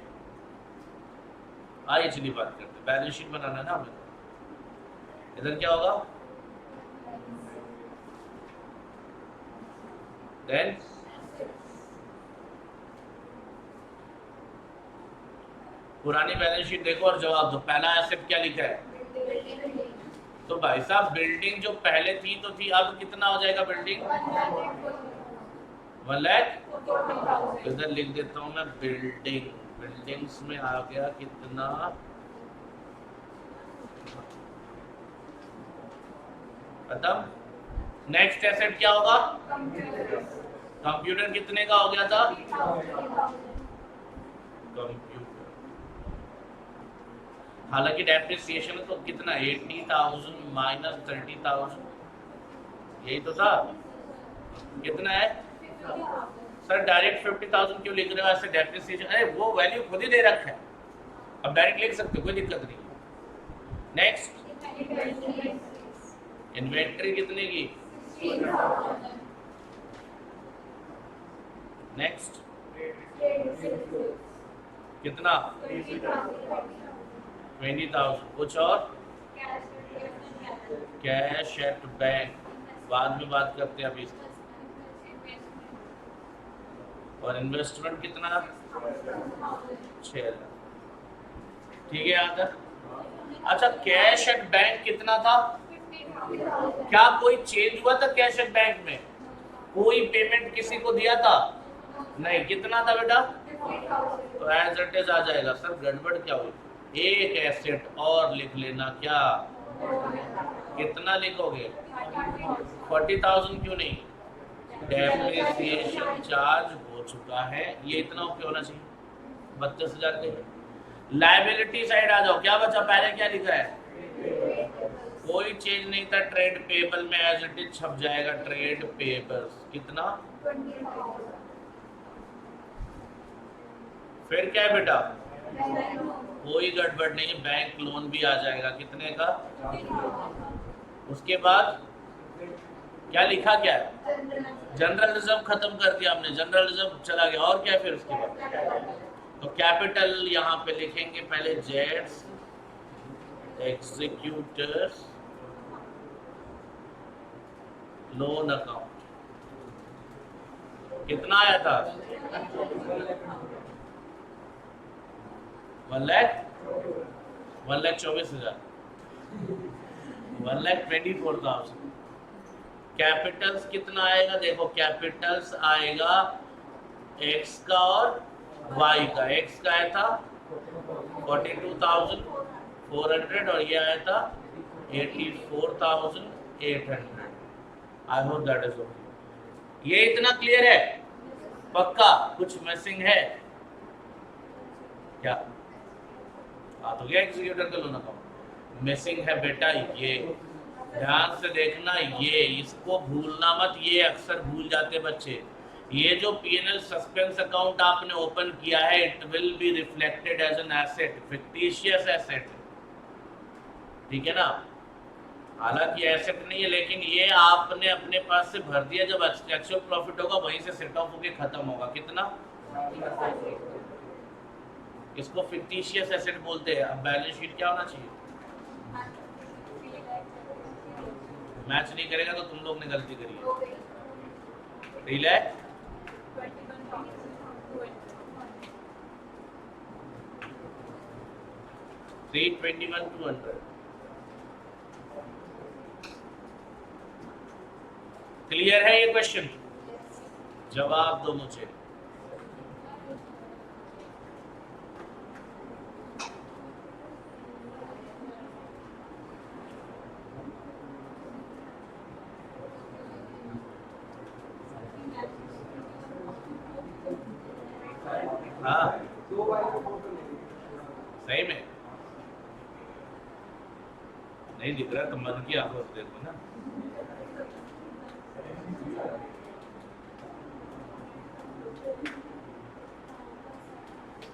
आइए चलिए बात करते हैं। बैलेंस शीट बनाना है ना हमें। इधर क्या होगा? देन पुरानी बैलेंस शीट देखो और जवाब दो। पहला एसेट क्या लिखा है? तो भाई साहब बिल्डिंग जो पहले थी तो थी, अब कितना हो जाएगा बिल्डिंग? 1 लाख। इधर लिख देता हूं मैं बिल्डिंग। बिल्डिंग्स में आ गया कितना? खत्म। नेक्स्ट एसेट क्या होगा? कंप्यूटर कितने का हो गया था? कंप्यूटर। हालांकि डेप्रिसिएशन तो कितना? 80,000 माइनस 30,000, यही तो था। कितना है सर? डायरेक्ट 50,000 क्यों लिख रहे हो ऐसे? डेप्रिसिएशन, अरे वो वैल्यू खुद ही दे रखा है, अब डायरेक्ट लिख सकते हो, कोई दिक्कत नहीं। नेक्स्ट इन्वेंट्री कितने की? नेक्स्ट कितना? 20,000। कुछ और? कैश एट बैंक, बाद में बात करते हैं अभी। और इन्वेस्टमेंट कितना? 6 लाख, ठीक है यहाँ तक। अच्छा कैश एट बैंक कितना था? क्या कोई चेंज हुआ था कैश एट बैंक में? कोई पेमेंट किसी को दिया था? नहीं। कितना था बेटा? तो एज इट इज आ जाएगा। सर गड़बड़ क्या हुई? एक एसेट और लिख लेना। क्या? कितना लिखोगे? 40,000 क्यों नहीं? डेप्रिसिएशन चार्ज हो चुका है, ये इतना ओके होना चाहिए। 32,000 के। लायबिलिटी साइड आ जाओ, क्या बचा? पहले क्या लिखा है? कोई चेंज नहीं था, ट्रेड पेबल में एज इट इज छप जाएगा ट्रेड पेबल्स। कितना? फिर क्या है बेटा? कोई गड़बड़ नहीं, बैंक लोन भी आ जाएगा। कितने का? उसके बाद क्या लिखा? क्या है? जनरल रिजर्व खत्म कर दिया हमने, जनरल रिजर्व चला गया। और क्या फिर उसके बाद? तो कैपिटल यहाँ पे लिखेंगे पहले, जेट्स एग्जीक्यूटर्स लोन अकाउंट। कितना आया था? 1,24,000, 1,24,000। कैपिटल्स कितना आएगा? देखो कैपिटल्स आएगा एक्स का और वाई का। एक्स का आया था 42,400 और ये आया था 84,800। आई होप दैट इज ओके। ये इतना क्लियर है? पक्का? कुछ मिसिंग है क्या? हाँ तो गया एग्जीक्यूटर का लोन अकाउंट। मिसिंग है बेटा ये, ध्यान से देखना, ये इसको भूलना मत, ये अक्सर भूल जाते बच्चे। ये जो पीएनएल सस्पेंस अकाउंट आपने ओपन किया है, it will be reflected as an asset, fictitious asset, ठीक है ना? हालांकि एसेट नहीं है, लेकिन ये आपने अपने पास से भर दिया। जब एक्चुअल प्रॉफिट होगा वहीं से सेट ऑफ होके खत्म होगा। कितना? इसको फिक्टिशियस एसेट बोलते हैं। अब बैलेंस शीट क्या होना चाहिए? मैच नहीं करेगा तो तुम लोग ने गलती करी है। 321,200। क्लियर है ये क्वेश्चन? जवाब दो मुझे। हाँ सही में नहीं दिख रहा तो मन की आंखों से देखो ना।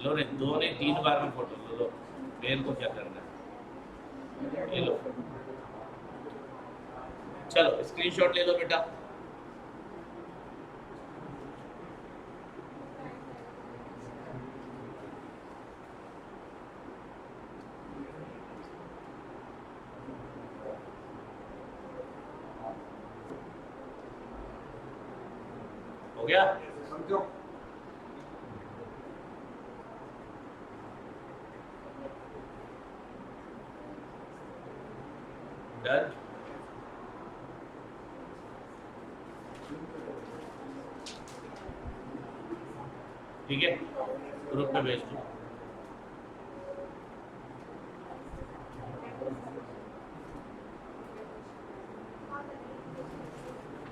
लो रे, 2 नहीं 3 बार में फोटो लो। लो मेल को क्या करना है, ये लो। चलो स्क्रीनशॉट ले लो बेटा। हो गया? डन। ठीक है, ग्रुप पे भेज दो।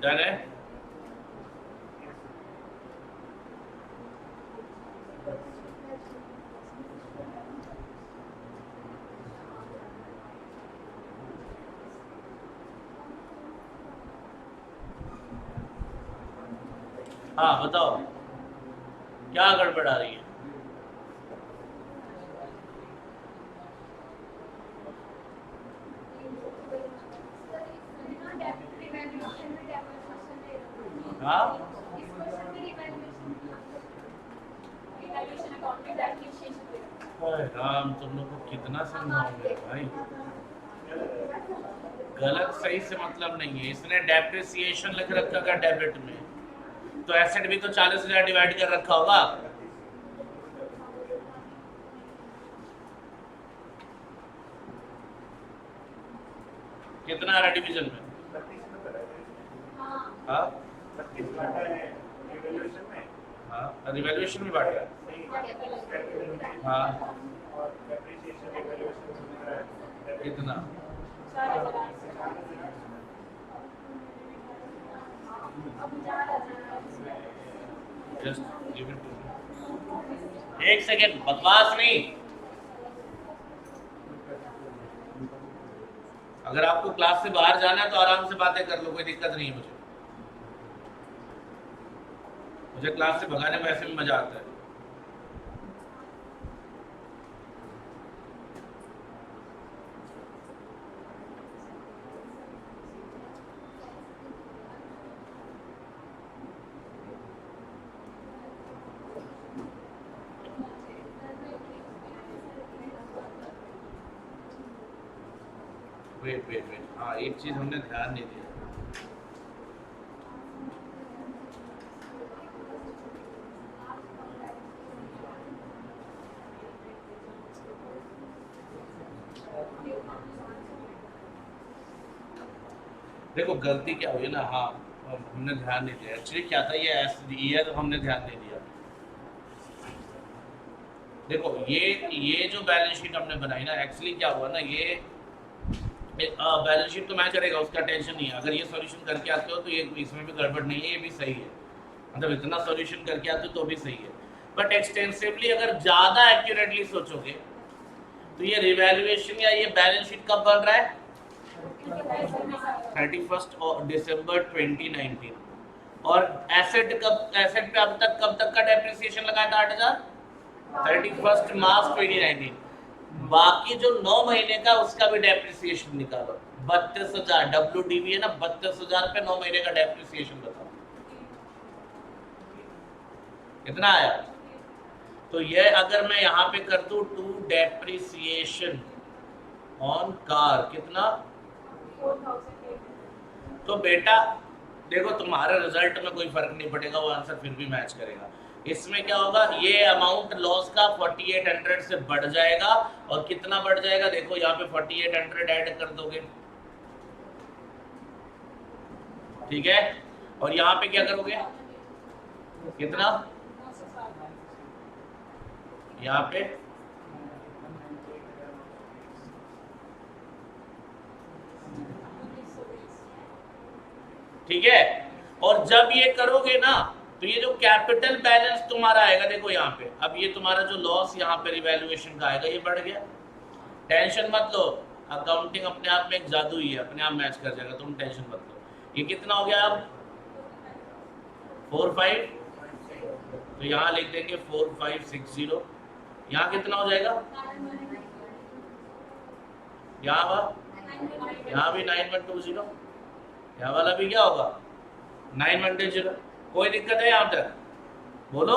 डन है? हाँ बताओ क्या गड़बड़ आ रही है? हाँ राम, तुम लोग को कितना समझाओगे भाई? गलत सही से मतलब नहीं है। इसने डेप्रिसिएशन लिख रखा था डेबिट में, तो एसेट भी तो 40,000 डिवाइड कर रखा होगा। कितना आ रहा डिवीजन में? हाँ हाँ रिवैल्यूएशन में बांट रहा। हाँ कितना? Just give it to me. 1 second, बकवास नहीं। अगर आपको क्लास से बाहर जाना है तो आराम से बातें कर लो, कोई दिक्कत नहीं है मुझे क्लास से भगाने में वैसे भी मजा आता है। वेट, हाँ एक चीज हमने ध्यान नहीं दिया। देखो गलती क्या हुई ना, हाँ हमने ध्यान नहीं दिया। एक्चुअली क्या था, ये तो हमने ध्यान नहीं दिया। देखो ये जो बैलेंस शीट हमने बनाई ना, एक्चुअली क्या हुआ ना, ये बैलेंस शीट तो मैं करेगा, उसका टेंशन नहीं है। अगर ये सॉल्यूशन करके आते हो तो ये इसमें भी गड़बड़ नहीं है, ये भी सही है। मतलब इतना सॉल्यूशन करके आते हो तो भी सही है। बट एक्सटेंसिवली अगर ज़्यादा एक्यूरेटली सोचोगे तो ये रिवैल्यूएशन या ये बैलेंस शीट कब बन रहा है? 31 दिसंबर 2019। और एसेट पे अब तक कब तक का डेप्रिसिएशन लगाया था? 8,000, 31 मार्च 2019। बाकी जो 9 महीने का उसका भी डेप्रिसिएशन निकालो। 32,000 WDV है ना, 32,000 पे 9 महीने का डेप्रिसिएशन बताओ कितना आया। तो ये अगर मैं यहाँ पे कर दूं टू डेप्रिसिएशन ऑन कार कितना, तो बेटा देखो तुम्हारे रिजल्ट में कोई फर्क नहीं पड़ेगा, वो आंसर फिर भी मैच करेगा। इसमें क्या होगा, ये अमाउंट लॉस का 4800 से बढ़ जाएगा। और कितना बढ़ जाएगा देखो, यहाँ पे 4800 ऐड कर दोगे, ठीक है। और यहाँ पे क्या करोगे, कितना, यहाँ पे ठीक है। और जब ये करोगे ना तो ये जो कैपिटल बैलेंस तुम्हारा आएगा, देखो यहाँ पे, अब ये तुम्हारा जो लॉस यहाँ पे रिवैल्यूएशन का आएगा, ये बढ़ गया। टेंशन मत लो, अकाउंटिंग अपने आप में एक जादू ही है, अपने आप मैच कर जाएगा, तुम टेंशन मत लो। ये कितना हो गया अब 45, तो यहाँ लिख देंगे 4560। यहाँ कितना हो जाएगा, यहाँ भी 9120, यहाँ वाला भी क्या होगा 9120। कोई दिक्कत है यहाँ तक, बोलो।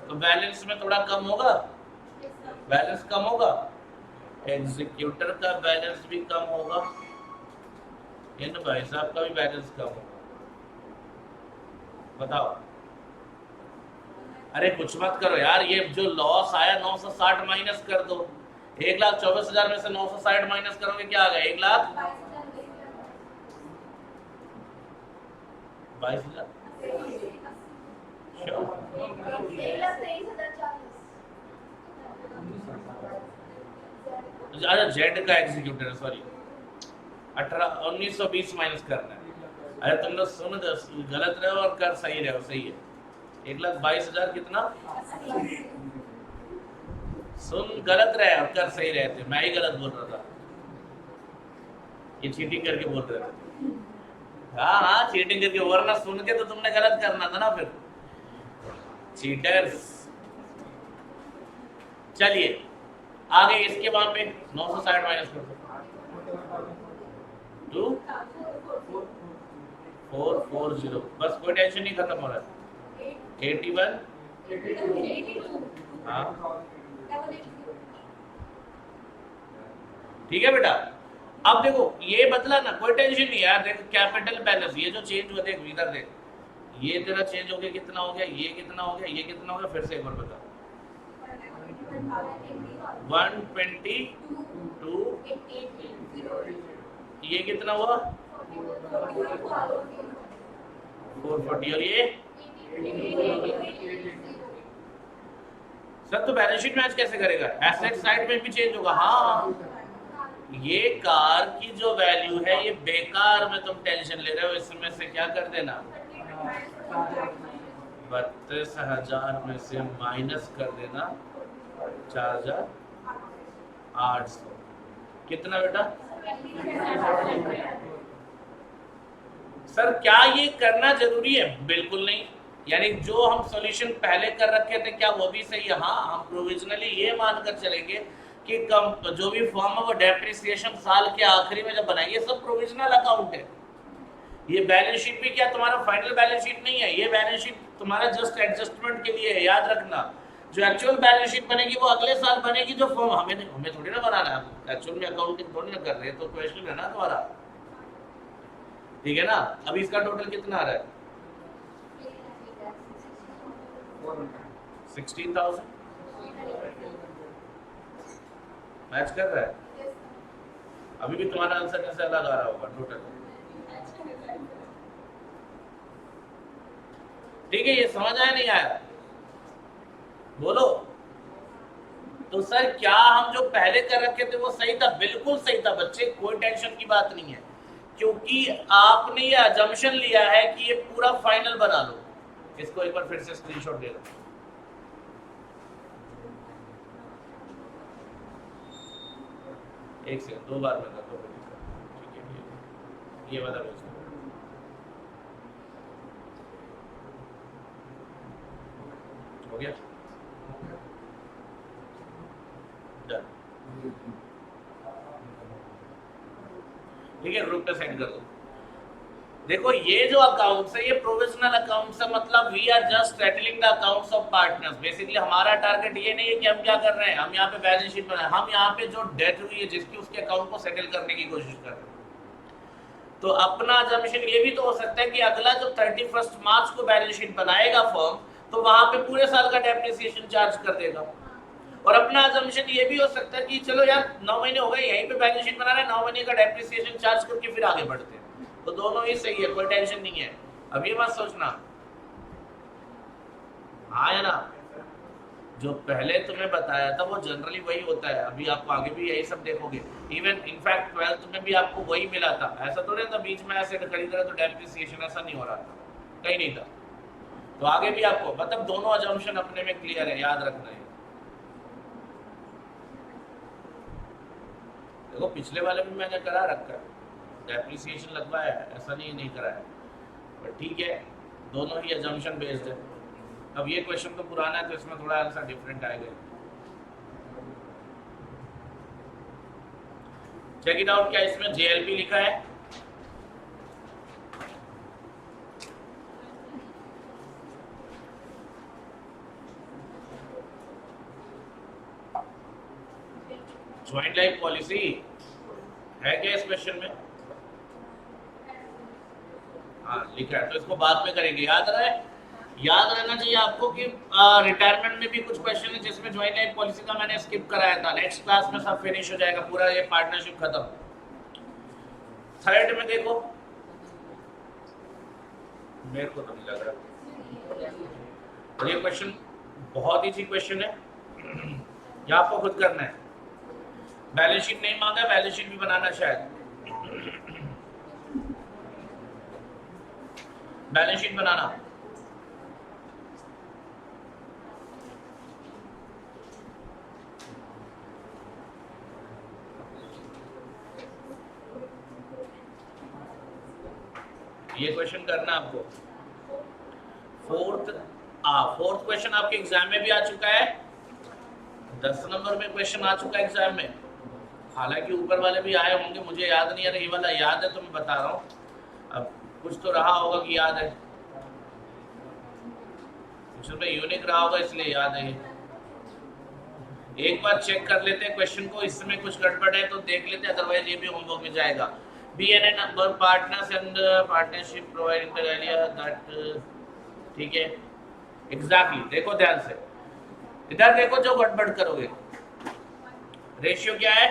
तो बैलेंस में थोड़ा कम होगा, बैलेंस कम होगा, एग्जीक्यूटर का बैलेंस भी कम होगा, इन भाई साहब का भी बैलेंस कम होगा। बताओ, अरे कुछ मत करो यार, ये जो लॉस आया 960 माइनस कर दो। 1,24,000 में से 960 माइनस करोगे क्या आ गया, 1,22,000। अरे जेड का एग्जीक्यूटर है, सॉरी 1920 माइनस करना है। अरे तुम लोग सुन गलत रहे हो और कर सही रहे हो, सही है। 1,22,000 कितना, सुन गलत रहे और कर सही रहे थे, मैं ही गलत बोल रहा था, ये चीटिंग करके बोल रहे थे। हाँ चीटिंग करके, वरना सुन के तो तुमने गलत करना था ना, फिर चीटर्स। चलिए आगे, इसके वहां पे 960 माइनस कर दो, 2440, बस कोई टेंशन नहीं, खत्म हो रहा है। 81, हाँ ठीक है बेटा। अब देखो ये बदला ना, कोई टेंशन नहीं यार। देखो कैपिटल बैलेंस ये जो चेंज हुआ, देख इधर देख, ये तेरा चेंज हो गया, कितना हो गया, ये कितना हो गया, ये कितना हो गया, फिर से एक बार बता। 122, ये कितना हुआ 440, और ये सर तो बैलेंस शीट मैच कैसे करेगा, एसेट साइड में भी चेंज होगा। हाँ ये कार की जो वैल्यू है ये बेकार में तुम टेंशन ले रहे हो, इसमें से क्या कर देना, 32,000 में से माइनस कर देना 4,800, कितना बेटा सर क्या ये करना जरूरी है? बिल्कुल नहीं। यानी जो हम सॉल्यूशन पहले कर रखे थे क्या वो भी सही है? हाँ, हम प्रोविजनली ये मानकर चलेंगे कि कम जो भी फॉर्म है वो डेप्रिसिएशन साल के आखिरी में जब बनाएंगे, सब प्रोविजनल अकाउंट है। ये बैलेंस शीट भी क्या तुम्हारा फाइनल बैलेंस शीट नहीं है, ये बैलेंस शीट तुम्हारा जस्ट एडजस्टमेंट के लिए है, याद रखना। जो एक्चुअल बैलेंस शीट बनेगी वो अगले साल बनेगी, जो फॉर्म हमें थोड़ी ना बनाना है, एक्चुअल में अकाउंटिंग थोड़ी ना कर रहे हैं, तो क्वेश्चन है ना तुम्हारा, ठीक है ना। अभी इसका टोटल कितना आ रहा है? 16,000 मैच कर रहा है? अभी भी तुम्हारा आंसर कैसे अलग आ रहा होगा टोटल? ठीक है, ये समझ आया नहीं आया? बोलो। तो सर क्या हम जो पहले कर रखे थे वो सही था? बिल्कुल सही था बच्चे, कोई टेंशन की बात नहीं है, क्योंकि आपने ये अजम्पशन लिया है कि ये पूरा फाइनल बना लो। इसको एक बार फिर से स्क्रीनशॉट दे दो। एक सेकंड, 2 बार मैं कर दो, ठीक है? ये वाला भेज दो। हो गया? ठीक है, ग्रुप पे सेंड कर दो। देखो ये जो अकाउंट्स है ये प्रोविजनल अकाउंट्स है, मतलब we are just settling the accounts of partners. Basically हमारा टारगेट ये नहीं है कि हम क्या कर रहे हैं, हम यहाँ पे बैलेंस शीट बनाए, हम यहाँ पे जो डेट हुई है जिसकी उसके अकाउंट को सेटल करने की कोशिश कर रहे हैं। तो अपना अजम्पशन ये भी तो हो सकता है कि अगला जो 31 मार्च को बैलेंस शीट बनाएगा फर्म, तो वहां पे पूरे साल का डेप्रिसिएशन चार्ज कर देगा। और अपना अजम्पशन ये भी हो सकता है कि चलो यार 9 महीने हो गए यहीं पे बैलेंस शीट बना रहे हैं, 9 महीने का डेप्रिसिएशन चार्ज करके फिर आगे बढ़ते हैं। तो दोनों ही सही है, कोई टेंशन नहीं है। अब ये मत सोचना, हाँ या ना, जो पहले तुम्हें बताया था वो जनरली वही होता है। अभी आप आगे भी यही सब देखोगे, इवन इनफैक्ट 12th में भी आपको वही मिला था। ऐसा तो नहीं था बीच में ऐसे खड़ी तरह तो डेप्रिसिएशन ऐसा नहीं हो रहा था, कहीं नहीं था। तो आगे भी आपको मतलब दोनों अजम्पशन अपने में क्लियर है, याद रखना है। देखो पिछले वाले में मैंने करा रखा है, डेप्रिसिएशन लगवाया है, ऐसा नहीं कराया, पर ठीक है, दोनों ही अजम्पशन बेस्ड है। अब ये क्वेश्चन तो पुराना है तो इसमें थोड़ा आंसर डिफरेंट आएगा। चेक इट आउट, क्या इसमें जेएलपी लिखा है? ज्वाइंट लाइफ पॉलिसी है क्या इस क्वेश्चन में? हाँ लिखा है, तो इसको बाद में करेंगे। याद रहना चाहिए आपको कि रिटायरमेंट में भी कुछ क्वेश्चन है जिसमें ज्वाइंट लाइफ पॉलिसी का मैंने स्किप कराया था। नेक्स्ट क्लास में सब फिनिश हो जाएगा, पूरा ये पार्टनरशिप खत्म। थर्ड में देखो, मेरे को तो नहीं लग रहा ये क्वेश्चन बहुत इजी क्वेश्चन है, ये आपको खुद करना है। बैलेंस शीट नहीं मांगा, बैलेंस शीट भी बनाना शायद, बैलेंस शीट बनाना। ये क्वेश्चन करना आपको। फोर्थ क्वेश्चन आपके एग्जाम में भी आ चुका है, 10 नंबर में क्वेश्चन आ चुका है एग्जाम में। हालांकि ऊपर वाले भी आए होंगे, मुझे याद नहीं आ रहा, ये वाला याद है तो मैं बता रहा हूँ। अब कुछ तो रहा होगा कि याद है, कुछ में यूनिक रहा होगा इसलिए याद है। एक बार चेक कर लेते हैं क्वेश्चन को, इसमें कुछ गड़बड़ है तो देख लेते हैं, अदरवाइज ये भी होमवर्क में जाएगा। BNA number partners and partnership provide inter area that, ठीक है एग्जैक्टली। देखो ध्यान से, इधर देखो जो गड़बड़ करोगे। रेशियो क्या है?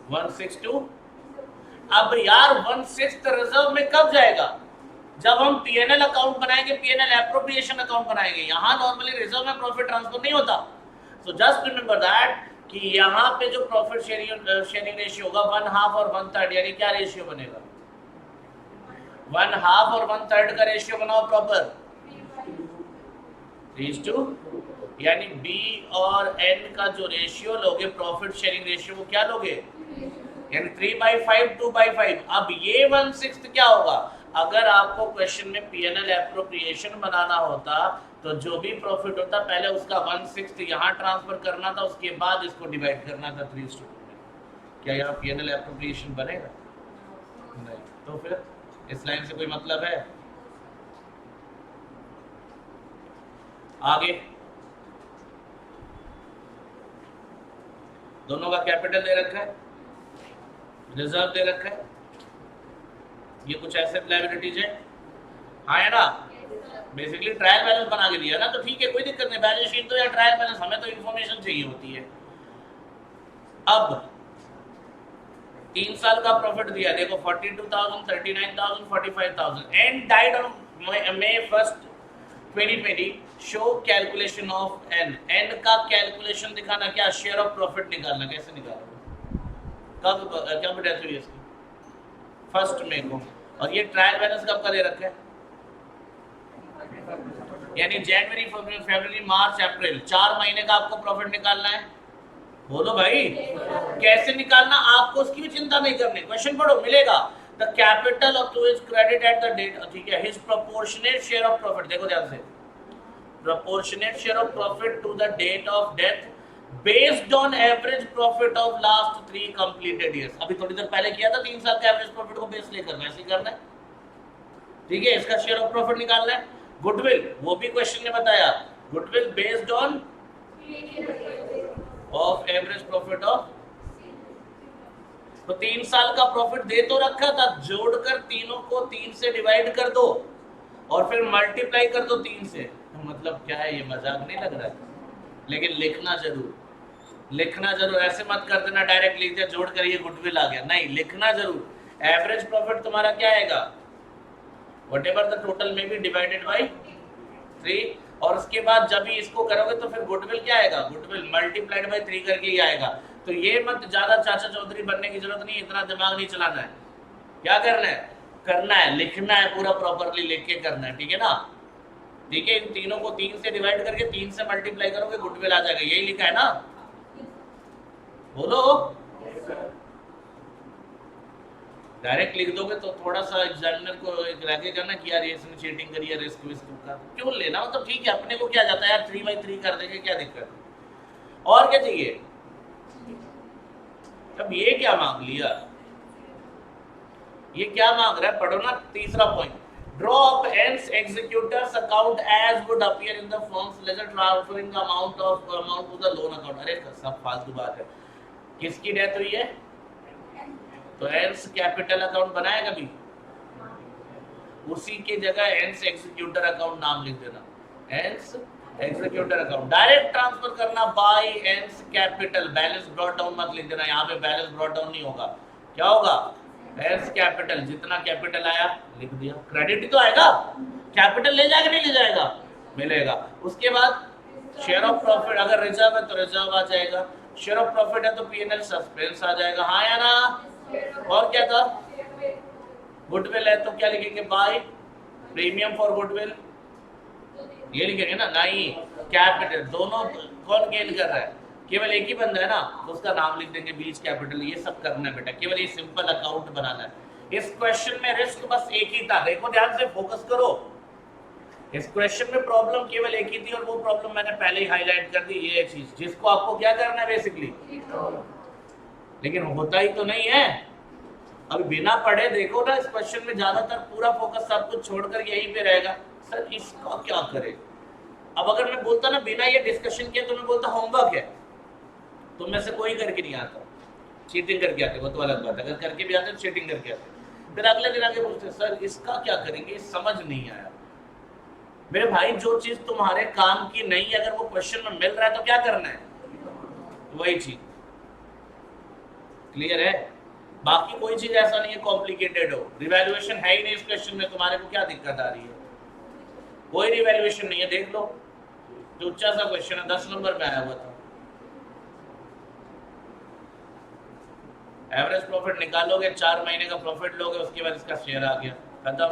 1:6। अब यार 1/6 रिजर्व में कब जाएगा? जब हम पीएनएल अकाउंट बनाएंगे, पीएनएल एप्रोप्रिएशन अकाउंट बनाएंगे। यहां नॉर्मली रिजर्व में प्रॉफिट ट्रांसफर नहीं होता। सो जस्ट रिमेंबर दैट कि यहाँ पे जो प्रॉफिट शेयरिंग रेशियो होगा 1/2 और 1/3, यानी क्या रेशियो बनेगा? 1/2 और 1/3 का रेशियो बनाओ प्रॉपर, 3:2। यानी बी और एन का जो रेशियो लोगे, प्रॉफिट शेयरिंग रेशियो, वो क्या लोगे, यानी 3/5 2/5। अब ये 1/6 क्या होगा, अगर आपको क्वेश्चन में पीएनएल एप्रोप्रिएशन बनाना होता तो जो भी प्रॉफिट होता पहले उसका 1/6 यहाँ ट्रांसफर करना था, उसके बाद इसको डिवाइड करना था 3:2 में। क्या यहाँ पीएनएल एप्रोप्रिएशन बनेगा? नहीं। तो फिर इस लाइन से कोई मतलब है? आगे दोनों का कैपिटल दे रखा है, रिजर्व दे रखा है, ये कुछ एसेट लायबिलिटीज है, हाँ है ना। बेसिकली ट्रायल बैलेंस बना के दिया ना, तो ठीक है, कोई दिक्कत नहीं, बैलेंस शीट तो या ट्रायल बैलेंस, हमें तो इंफॉर्मेशन चाहिए होती है। अब 3 साल का प्रॉफिट दिया, देखो 42,000, 39,000, 45,000, and died on May 1st 2020। Show calculation of N, N का कैलकुलेशन दिखाना, क्या शेयर ऑफ प्रॉफिट निकालना, कैसे निकालोगे, कब डेथ हुई इसकी, 1 मई को, और ये ट्रायल बैलेंस कब का दे रखा है, यानी जनवरी फरवरी मार्च अप्रैल, 4 महीने का आपको प्रॉफिट निकालना है। बोलो भाई कैसे निकालना, आपको उसकी भी चिंता नहीं करनी, क्वेश्चन पढ़ो मिलेगा। The capital of two is credit at the date, ठीक है, his proportionate share of profit, देखो ध्यान से, proportionate share of profit to the date of death based on average profit of last 3 completed years. अभी थोड़ी देर पहले किया था, 3 साल का एवरेज प्रॉफिट को बेस लेकर वैसे ही करना है, ठीक है, इसका शेयर ऑफ प्रॉफिट निकालना है। गुडविल, वो भी क्वेश्चन ने बताया, goodwill based on off average profit of, तो 3 साल का प्रॉफिट दे तो रखा था, जोड़कर तीनों को 3 से डिवाइड कर दो और फिर मल्टीप्लाई कर दो 3 से। मतलब क्या है, ये मजाक नहीं लग रहा है, लेकिन लिखना जरूर, लिखना जरूर, ऐसे मत कर देना डायरेक्ट लिख दिया जोड़ कर ये गुडविल आ गया, नहीं, लिखना जरूर। एवरेज प्रॉफिट तुम्हारा क्या आएगा, व्हाटएवर द टोटल में बी डिवाइडेड बाय 3, और उसके बाद जब भी इसको करोगे तो फिर गुडविल क्या आएगा, गुडविल मल्टीप्लाइड बाय 3 करके ही आएगा। तो ये मत ज्यादा चाचा चौधरी बनने की जरूरत नहीं, इतना दिमाग नहीं चलाना है, क्या करना है, करना है, लिखना है, पूरा प्रॉपरली लिख के करना है, ठीक है ना, ठीक है। इन तीनों को 3 से डिवाइड करके 3 से मल्टीप्लाई करोगे गुडविल आ जाएगा, यही लिखा है ना, बोलो। डायरेक्ट लिख दोगे तो थोड़ा सा एग्जामिनर को लगेगा ना कि यार ये इसने चीटिंग करी है, रिस्क विस्क का क्यों लेना, मतलब ठीक है, अपने को क्या जाता है यार, 3/3 कर देंगे, क्या दिक्कत है, और क्या चाहिए। अब ये क्या मांग लिया, ये क्या मांग रहा है, पढ़ो ना, तीसरा point, draw up N's executors account as would appear in the firm's ledger transferring the amount to the loan account. अरे सब फालतू बात है, किसकी डेथ हुई है, तो एंस कैपिटल अकाउंट बनाया कभी, उसी के जगह एंस एग्जीक्यूटर अकाउंट नाम लिख देना, A's executor account, direct transfer करना by A's capital, balance brought down मत लिख देना, यहाँ पे बैलेंस ब्रॉट डाउन नहीं होगा, क्या होगा, एंस कैपिटल, जितना कैपिटल आया लिख दिया, क्रेडिट ही तो आएगा, कैपिटल ले जाएगा नहीं ले जाएगा, मिलेगा। उसके बाद शेयर ऑफ प्रॉफिट, अगर रिजर्व है तो रिजर्व आ जाएगा, शेयर ऑफ प्रॉफिट है तो पीएनएल सस्पेंस आ जाएगा, हाँ या ना, और क्या था, गुडविल है तो क्या लिखेंगे, बाय प्रीमियम फॉर गुडविल, ये लिखेंगे ना, नहीं कैपिटल, दोनों कौन गेन कर रहा है, केवल एक ही बंदा है ना, तो उसका नाम लिख देंगे बीच कैपिटल, ये सब करना है बेटा, केवल ये सिंपल अकाउंट बनाना है। इस क्वेश्चन में रिस्क बस एक ही था, देखो ध्यान से फोकस करो, इस क्वेश्चन में प्रॉब्लम केवल एक ही थी और वो प्रॉब्लम मैंने पहले ही हाईलाइट कर दी, ये चीज जिसको आपको क्या करना है बेसिकली, लेकिन होता ही तो नहीं है। अब बिना पढ़े देखो ना, इस क्वेश्चन में ज्यादातर पूरा फोकस सब कुछ छोड़कर यहीं पे रहेगा, सर इसका क्या करें। अब अगर मैं बोलता ना बिना ये डिस्कशन किया, तो मैं बोलता होमवर्क है, तो मैं से कोई करके नहीं आता, चीटिंग करके आते, वो तो अलग बात है, अगर करके भी आते तो चीटिंग करके आते, फिर अगले दिन आके पूछते सर इसका क्या करेंगे, समझ नहीं आया। मेरे भाई जो चीज तुम्हारे काम की नहीं है, अगर वो क्वेश्चन में मिल रहा है तो क्या करना है, वही चीज, क्लियर है। बाकी कोई चीज ऐसा नहीं है कॉम्प्लिकेटेड हो, रिवैल्यूएशन है ही नहीं इस क्वेश्चन में, तुम्हारे को क्या दिक्कत आ रही है, कोई रिवैल्यूएशन नहीं है, देख लो जो अच्छा सा क्वेश्चन है 10 नंबर में आया हुआ था। एवरेज प्रॉफिट निकालोगे, 4 महीने का प्रॉफिट लोगे, उसके बाद इसका शेयर आ गया, खत्म।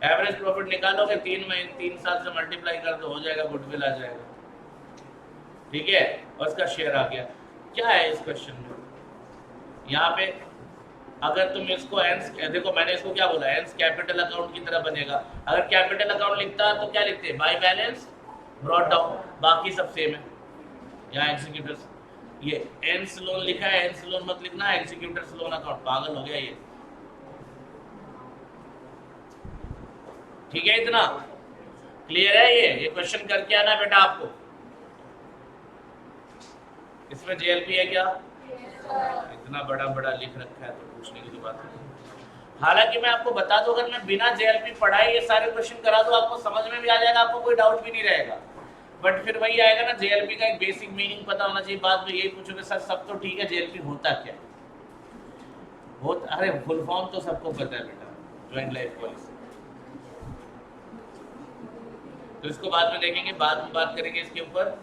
एवरेज प्रॉफिट निकालोगे, 3 साल से मल्टीप्लाई कर दो, हो जाएगा, गुडविल आ जाएगा, ठीक है, और उसका शेयर आ गया। क्या है इस क्वेश्चन में? यहाँ पे अगर तुम इसको एंस, देखो मैंने इसको क्या बोला, एंस कैपिटल अकाउंट की तरह बनेगा। अगर कैपिटल अकाउंट लिखता है तो क्या लिखते हैं, बाय बैलेंस ब्रॉट डाउन, बाकी सब सेम है। यहाँ एग्जीक्यूटर्स, ये एंस लोन लिखा है, एंस लोन मत लिखना, एग्जीक्यूटर्स लोन अकाउंट, पागल हो गया ये। ठीक है, इतना क्लियर है? ये क्वेश्चन करके आना बेटा आपको। इसमें जेएलपी है क्या? इतना बड़ा बड़ा लिख रखा है तो पूछने की तो बात नहीं। हालांकि मैं आपको बता दूं, अगर मैं बिना जेएलपी पढ़ाए ये सारे क्वेश्चन करा दूं आपको समझ में भी आ जाएगा, आपको कोई डाउट भी नहीं रहेगा। बट फिर वही आएगा ना, जेएलपी का एक बेसिक मीनिंग पता होना चाहिए। बाद में यही पूछोगे सर सब तो ठीक है, जेएलपी होता क्या है? अरे फुल फॉर्म तो सबको पता है बेटा, ज्वाइंट लाइफ पॉलिसी। तो इसको बाद में देखेंगे, बाद में बात करेंगे इसके ऊपर।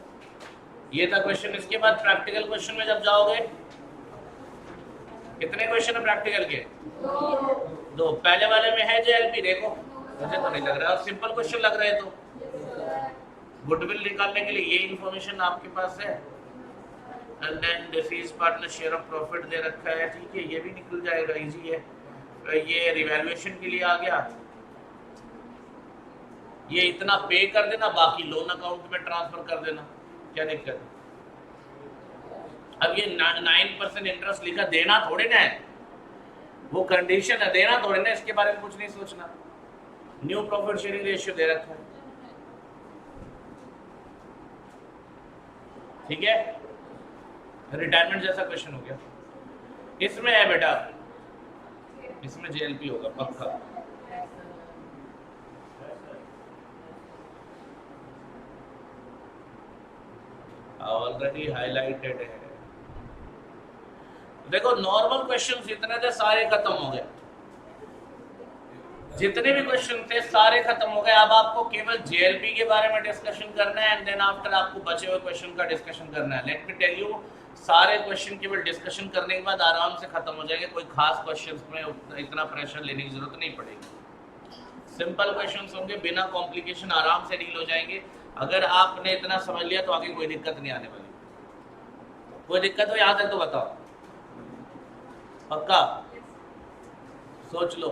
ये था क्वेश्चन। इसके बाद प्रैक्टिकल क्वेश्चन में जब जाओगे, कितने क्वेश्चन है प्रैक्टिकल के? दो। पहले वाले में है जेएलपी, देखो मुझे तो नहीं लग रहा, और सिंपल क्वेश्चन लग रहे हैं। तो गुडविल निकालने के लिए ये इंफॉर्मेशन आपके पास है, and then deceased partner share of profit दे रखा है, ठीक है, ये भी निकल जाएगा, इजी है। ये रिवैल्यूएशन के लिए आ गया, ये इतना पे कर देना, बाकी लोन अकाउंट में ट्रांसफर कर देना, क्या दिक्कत है? अब ये 9% इंटरेस्ट लिखा, देना थोड़े ना है, वो कंडीशन है, देना थोड़े ना, इसके बारे में कुछ नहीं सोचना। न्यू प्रॉफिट शेयरिंग रेशियो दे रखा है, ठीक है, रिटायरमेंट जैसा क्वेश्चन हो गया। इसमें है बेटा, इसमें जेएलपी होगा पक्का। ऑलरेडी हाईलाइटेड है। देखो नॉर्मल क्वेश्चंस जितने थे सारे खत्म हो गए, जितने भी क्वेश्चन थे सारे खत्म हो गए। अब आपको केवल जेएलपी के बारे में डिस्कशन करना है, एंड देन आफ्टर आपको बचे हुए क्वेश्चन का डिस्कशन करना है। लेट मी टेल यू, सारे क्वेश्चन केवल डिस्कशन करने के बाद आराम से खत्म हो जाएंगे। कोई खास क्वेश्चंस में इतना प्रेशर लेने की जरूरत नहीं पड़ेगी। सिंपल क्वेश्चंस होंगे, बिना कॉम्प्लिकेशन आराम से डील हो जाएंगे। अगर आपने इतना समझ लिया तो आगे कोई दिक्कत नहीं आने वाली। कोई दिक्कत हो यहाँ तक तो बताओ, पक्का? सोच लो।